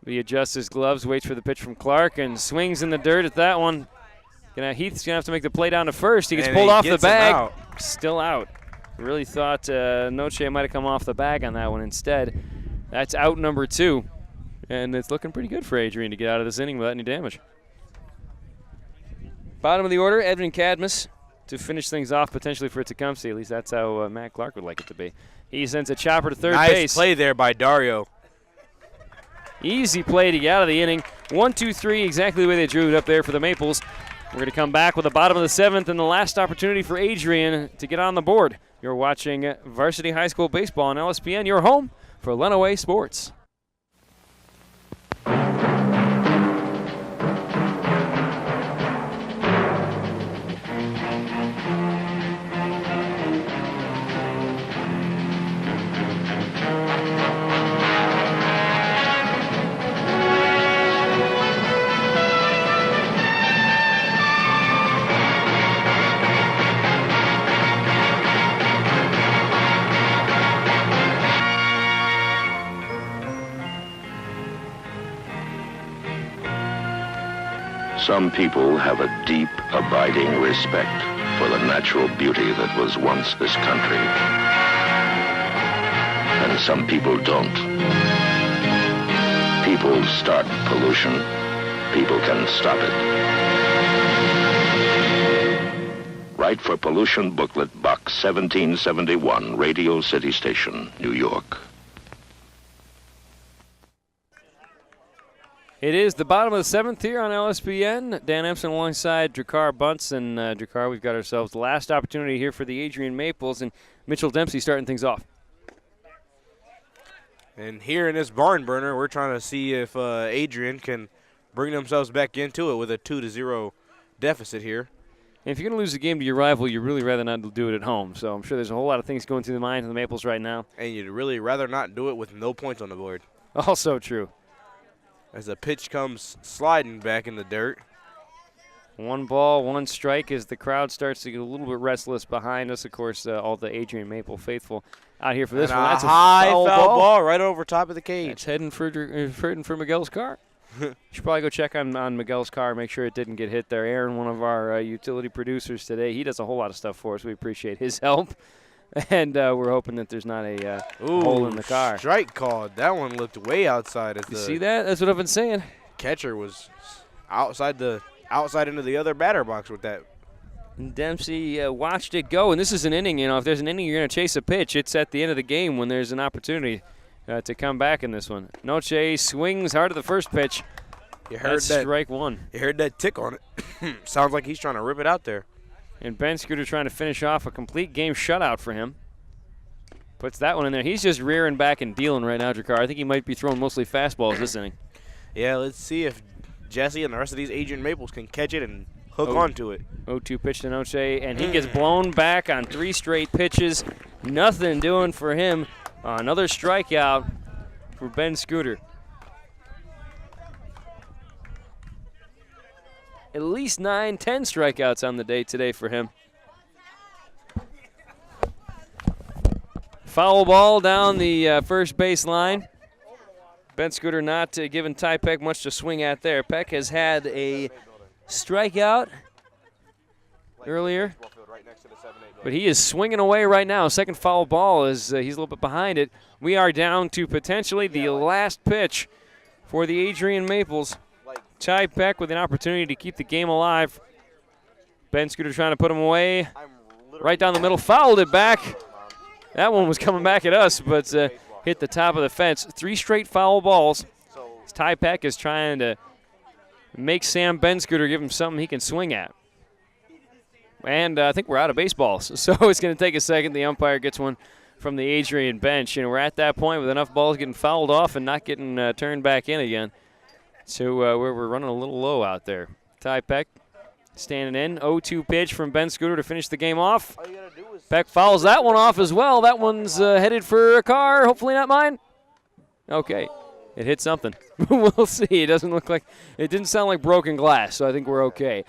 He adjusts his gloves, waits for the pitch from Clark, and swings in the dirt at that one. Heath's going to have to make the play down to first. He gets pulled off the bag. Still out. Really thought Noche might have come off the bag on that one. Instead, that's out number 2. And it's looking pretty good for Adrian to get out of this inning without any damage. Bottom of the order, Edwin Cadmus to finish things off potentially for Tecumseh. At least that's how Matt Clark would like it to be. He sends a chopper to third base. Nice play there by Dario. Easy play to get out of the inning. 1, 2, 3, exactly the way they drew it up there for the Maples. We're going to come back with the bottom of the 7th and the last opportunity for Adrian to get on the board. You're watching Varsity High School Baseball on LSPN, your home for Lenawee Sports. Some people have a deep, abiding respect for the natural beauty that was once this country. And some people don't. People start pollution. People can stop it. Write for Pollution Booklet, Box 1771, Radio City Station, New York. It is the bottom of the 7th here on LSPN. Dan Empson alongside Drakkar Bunce. And Drakkar, we've got ourselves the last opportunity here for the Adrian Maples, and Mitchell Dempsey starting things off. And here in this barn burner, we're trying to see if Adrian can bring themselves back into it with a 2-0 deficit here. And if you're going to lose the game to your rival, you'd really rather not do it at home. So I'm sure there's a whole lot of things going through the mind of the Maples right now. And you'd really rather not do it with no points on the board. Also true. As the pitch comes sliding back in the dirt. 1 ball, 1 strike as the crowd starts to get a little bit restless behind us. Of course, all the Adrian Maple faithful out here for this and one. That's a high foul ball right over top of the cage. It's heading for Miguel's car. Should probably go check on Miguel's car, make sure it didn't get hit there. Aaron, one of our utility producers today, he does a whole lot of stuff for us. We appreciate his help. And we're hoping that there's not a hole in the car. Strike called. That one looked way outside. You see that? That's what I've been saying. Catcher was outside into the other batter box with that. And Dempsey watched it go, and this is an inning. You know, if there's an inning you're going to chase a pitch, it's at the end of the game when there's an opportunity to come back in this one. Noche swings hard at the first pitch. You heard That's strike one. You heard that tick on it. Sounds like he's trying to rip it out there. And Ben Scooter trying to finish off a complete game shutout for him. Puts that one in there. He's just rearing back and dealing right now, Drakkar. I think he might be throwing mostly fastballs this inning. Yeah, let's see if Jesse and the rest of these Adrian Maples can catch it and hook onto it. 0-2 pitch to Noche, and he gets blown back on 3 straight pitches. Nothing doing for him. Another strikeout for Ben Scooter. At least 9-10 strikeouts on the day today for him. Foul ball down the first base line. Ben Scooter not giving Ty Peck much to swing at there. Peck has had a strikeout earlier, but he is swinging away right now. Second foul ball as he's a little bit behind it. We are down to potentially the last pitch for the Adrian Maples. Ty Peck with an opportunity to keep the game alive. Ben Scooter trying to put him away. Right down the middle, fouled it back. That one was coming back at us, but hit the top of the fence. 3 straight foul balls. Ty Peck is trying to make Sam Ben Scooter give him something he can swing at. And I think we're out of baseballs, so it's going to take a second. The umpire gets one from the Adrian bench, and we're at that point with enough balls getting fouled off and not getting turned back in again. So we're running a little low out there. Ty Peck standing in. 0-2 pitch from Ben Scooter to finish the game off. Peck fouls that one off as well. That one's headed for a car. Hopefully not mine. Okay. It hit something. We'll see. It didn't sound like broken glass, so I think we're okay.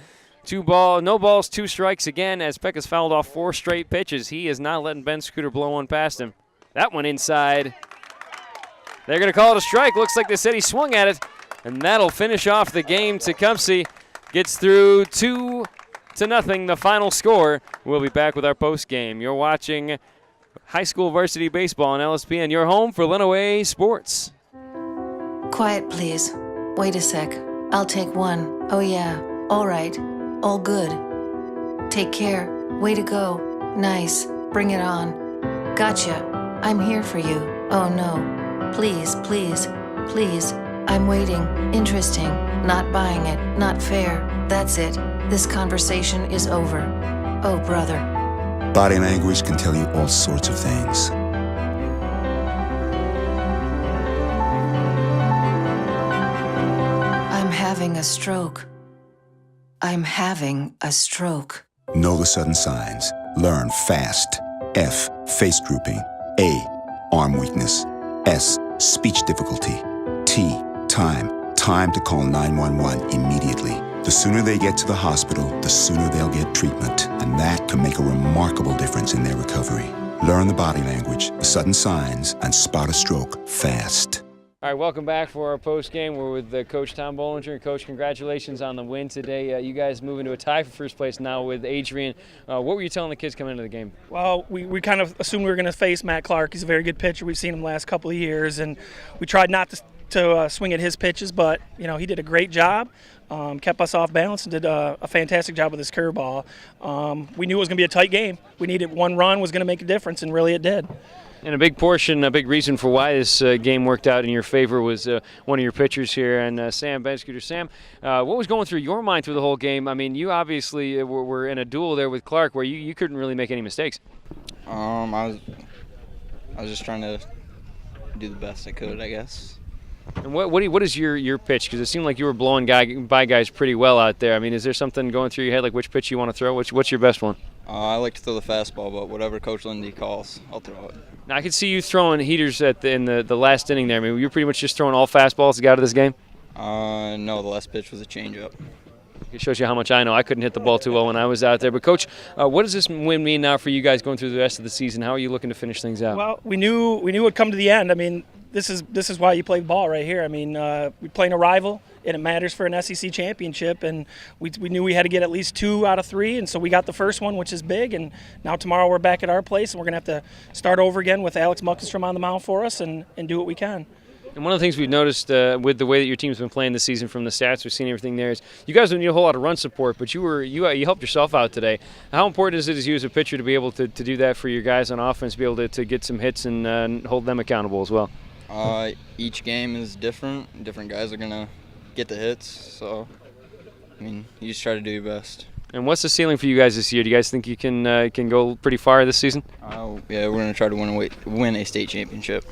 No balls, 2 strikes again as Peck has fouled off 4 straight pitches. He is not letting Ben Scooter blow one past him. That one inside. They're going to call it a strike. Looks like they said he swung at it. And that'll finish off the game. Tecumseh gets through 2-0, the final score. We'll be back with our post game. You're watching high school varsity baseball on LSPN. Your home for Lenawee Sports. Quiet, please. Wait a sec. I'll take one. Oh, yeah. All right. All good. Take care. Way to go. Nice. Bring it on. Gotcha. I'm here for you. Oh, no. Please, please, please. I'm waiting. Interesting. Not buying it. Not fair. That's it. This conversation is over. Oh, brother. Body language can tell you all sorts of things. I'm having a stroke. I'm having a stroke. Know the sudden signs. Learn fast. F. Face drooping. A. Arm weakness. S. Speech difficulty. T. Time. Time to call 911 immediately. The sooner they get to the hospital, the sooner they'll get treatment, and that can make a remarkable difference in their recovery. Learn the body language, the sudden signs, and spot a stroke fast. All right, welcome back for our post game. We're with Coach Tom Bollinger. And Coach, congratulations on the win today. You guys move into a tie for first place now with Adrian. What were you telling the kids coming into the game? Well, we kind of assumed we were going to face Matt Clark. He's a very good pitcher. We've seen him the last couple of years, and we tried not to swing at his pitches, but he did a great job. Kept us off balance and did a fantastic job with his curveball. We knew it was going to be a tight game. We needed one run was going to make a difference, and really it did. And a big reason for why this game worked out in your favor was one of your pitchers here, and Sam Ben Scooter. Sam, what was going through your mind through the whole game? I mean, you obviously were in a duel there with Clark where you couldn't really make any mistakes. I was just trying to do the best I could, I guess. And what is your pitch? Because it seemed like you were blowing by guys pretty well out there. I mean, is there something going through your head, like which pitch you want to throw? What's your best one? I like to throw the fastball, but whatever Coach Lindy calls, I'll throw it. Now, I could see you throwing heaters in the last inning there. I mean, you're pretty much just throwing all fastballs to get out of this game? No, the last pitch was a changeup. It shows you how much I know. I couldn't hit the ball too well when I was out there. But, Coach, what does this win mean now for you guys going through the rest of the season? How are you looking to finish things out? Well, we knew it would come to the end. I mean, this is why you play ball right here. I mean, we're playing a rival, and it matters for an SEC championship. And we knew we had to get at least 2 out of 3, and so we got the first one, which is big. And now tomorrow we're back at our place, and we're going to have to start over again with Alex Muckenstrom on the mound for us and do what we can. And one of the things we've noticed with the way that your team's been playing this season from the stats, we've seen everything there, is you guys don't need a whole lot of run support, but you helped yourself out today. How important is it as you as a pitcher to be able to do that for your guys on offense, be able to get some hits and hold them accountable as well? Each game is different. Different guys are going to get the hits, so, I mean, you just try to do your best. And what's the ceiling for you guys this year? Do you guys think you can go pretty far this season? Yeah, we're going to try to win a state championship.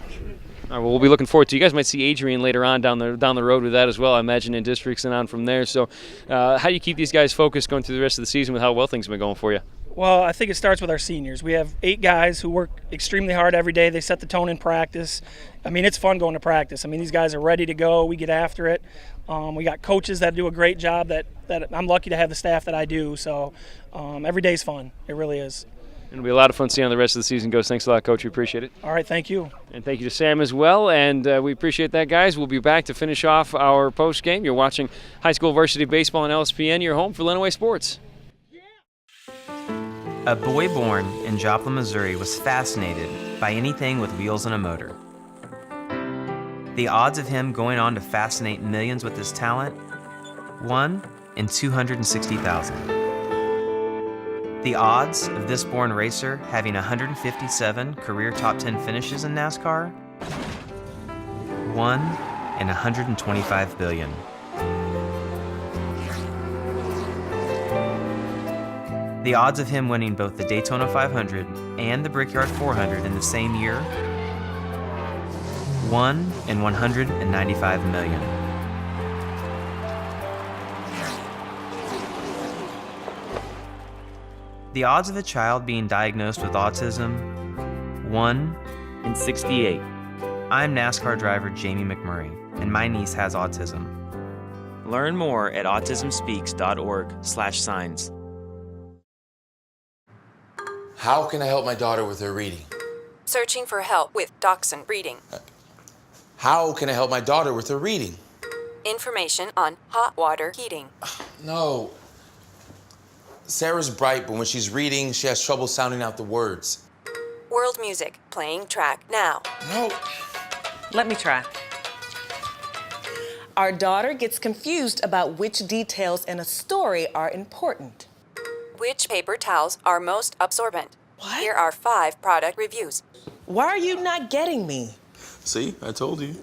All right, well, we'll be looking forward to. You guys might see Adrian later on down the road with that as well, I imagine, in districts and on from there. So how do you keep these guys focused going through the rest of the season with how well things have been going for you? Well, I think it starts with our seniors. We have 8 guys who work extremely hard every day. They set the tone in practice. I mean, it's fun going to practice. I mean, these guys are ready to go. We get after it. We got coaches that do a great job that I'm lucky to have the staff that I do. So every day's fun. It really is. It'll be a lot of fun seeing how the rest of the season goes. Thanks a lot, Coach. We appreciate it. All right, thank you. And thank you to Sam as well. And we appreciate that, guys. We'll be back to finish off our post game. You're watching high school varsity baseball on LSPN. You're home for Lenawee Sports. A boy born in Joplin, Missouri was fascinated by anything with wheels and a motor. The odds of him going on to fascinate millions with his talent? 1 in 260,000. The odds of this born racer having 157 career top 10 finishes in NASCAR? 1 in 125 billion. The odds of him winning both the Daytona 500 and the Brickyard 400 in the same year? 1 in 195 million. The odds of a child being diagnosed with autism? 1 in 68. I'm NASCAR driver Jamie McMurray, and my niece has autism. Learn more at autismspeaks.org/signs. How can I help my daughter with her reading? Searching for help with Dachshund Reading. How can I help my daughter with her reading? Information on hot water heating. No. Sarah's bright, but when she's reading, she has trouble sounding out the words. World music, playing track now. No. Let me try. Our daughter gets confused about which details in a story are important. Which paper towels are most absorbent? What? Here are 5 product reviews. Why are you not getting me? See, I told you.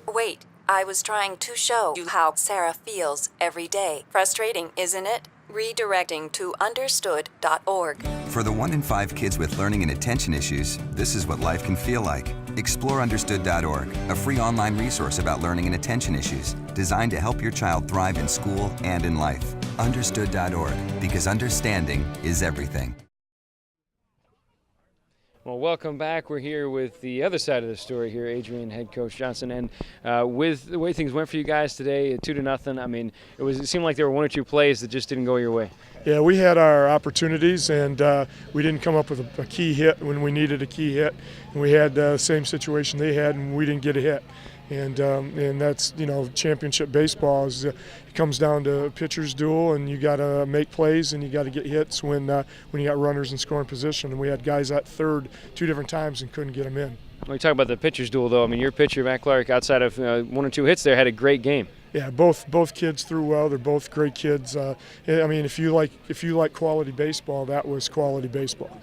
Wait, I was trying to show you how Sarah feels every day. Frustrating, isn't it? Redirecting to understood.org. For the 1 in 5 kids with learning and attention issues, this is what life can feel like. Explore understood.org, a free online resource about learning and attention issues, designed to help your child thrive in school and in life. Understood.org, because understanding is everything. Well, welcome back. We're here with the other side of the story here, Adrian, head coach Johnson, and with the way things went for you guys today, 2-0. I mean, it seemed like there were 1 or 2 plays that just didn't go your way. Yeah, we had our opportunities, and we didn't come up with a key hit when we needed a key hit, and we had the same situation they had, and we didn't get a hit. And that's, championship baseball is it comes down to a pitcher's duel, and you got to make plays and you got to get hits when you got runners in scoring position. And we had guys at third 2 different times and couldn't get them in. When you talk about the pitcher's duel, though, I mean, your pitcher, Matt Clark, outside of 1 or 2 hits there, had a great game. Yeah, both kids threw well. They're both great kids. I mean, if you like quality baseball, that was quality baseball.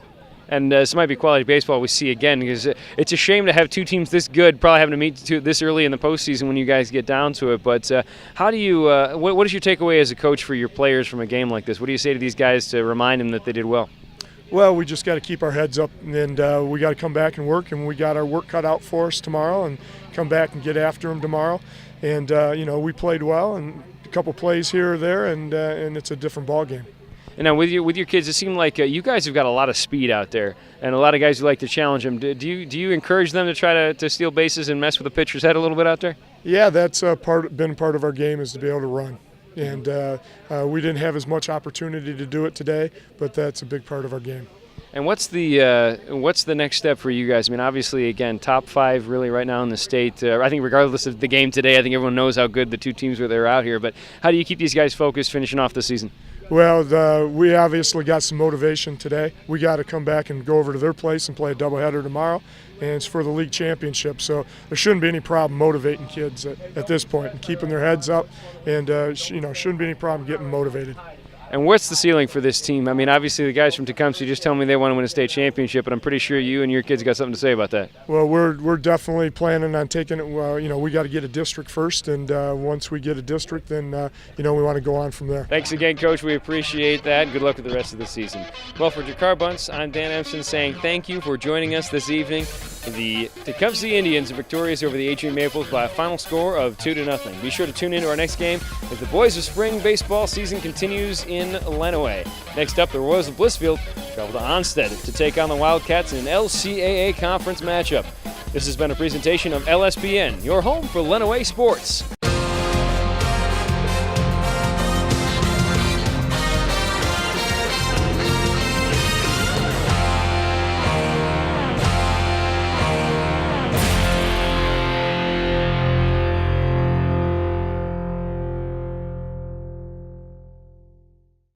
And this might be quality baseball we see again, because it's a shame to have 2 teams this good probably having to meet this early in the postseason when you guys get down to it. But how do you what is your takeaway as a coach for your players from a game like this? What do you say to these guys to remind them that they did well? Well, we just got to keep our heads up, and we got to come back and work, and we got our work cut out for us tomorrow, and come back and get after them tomorrow. And we played well, and a couple plays here or there, and it's a different ball game. And now with your kids, it seemed like you guys have got a lot of speed out there, and a lot of guys who like to challenge them. Do you encourage them to try to steal bases and mess with the pitcher's head a little bit out there? Yeah, that's been part of our game, is to be able to run. And we didn't have as much opportunity to do it today, but that's a big part of our game. And what's the next step for you guys? I mean, obviously, again, top 5 really right now in the state. I think regardless of the game today, I think everyone knows how good the two teams were that are out here. But how do you keep these guys focused finishing off the season? Well, we obviously got some motivation today. We got to come back and go over to their place and play a doubleheader tomorrow, and it's for the league championship. So there shouldn't be any problem motivating kids at this point and keeping their heads up, and shouldn't be any problem getting motivated. And what's the ceiling for this team? I mean, obviously the guys from Tecumseh just tell me they want to win a state championship, but I'm pretty sure you and your kids got something to say about that. Well, we're definitely planning on taking it. We got to get a district first, and once we get a district, then we want to go on from there. Thanks again, Coach. We appreciate that. Good luck with the rest of the season. Well, for Jakar Bunce, I'm Dan Empson saying thank you for joining us this evening. The Tecumseh Indians are victorious over the Adrian Maples by a final score of 2-0. Be sure to tune in to our next game as the boys of spring baseball season continues in Lenawee. Next up, the Royals of Blissfield travel to Onstead to take on the Wildcats in an LCAA conference matchup. This has been a presentation of LSPN, your home for Lenawee sports.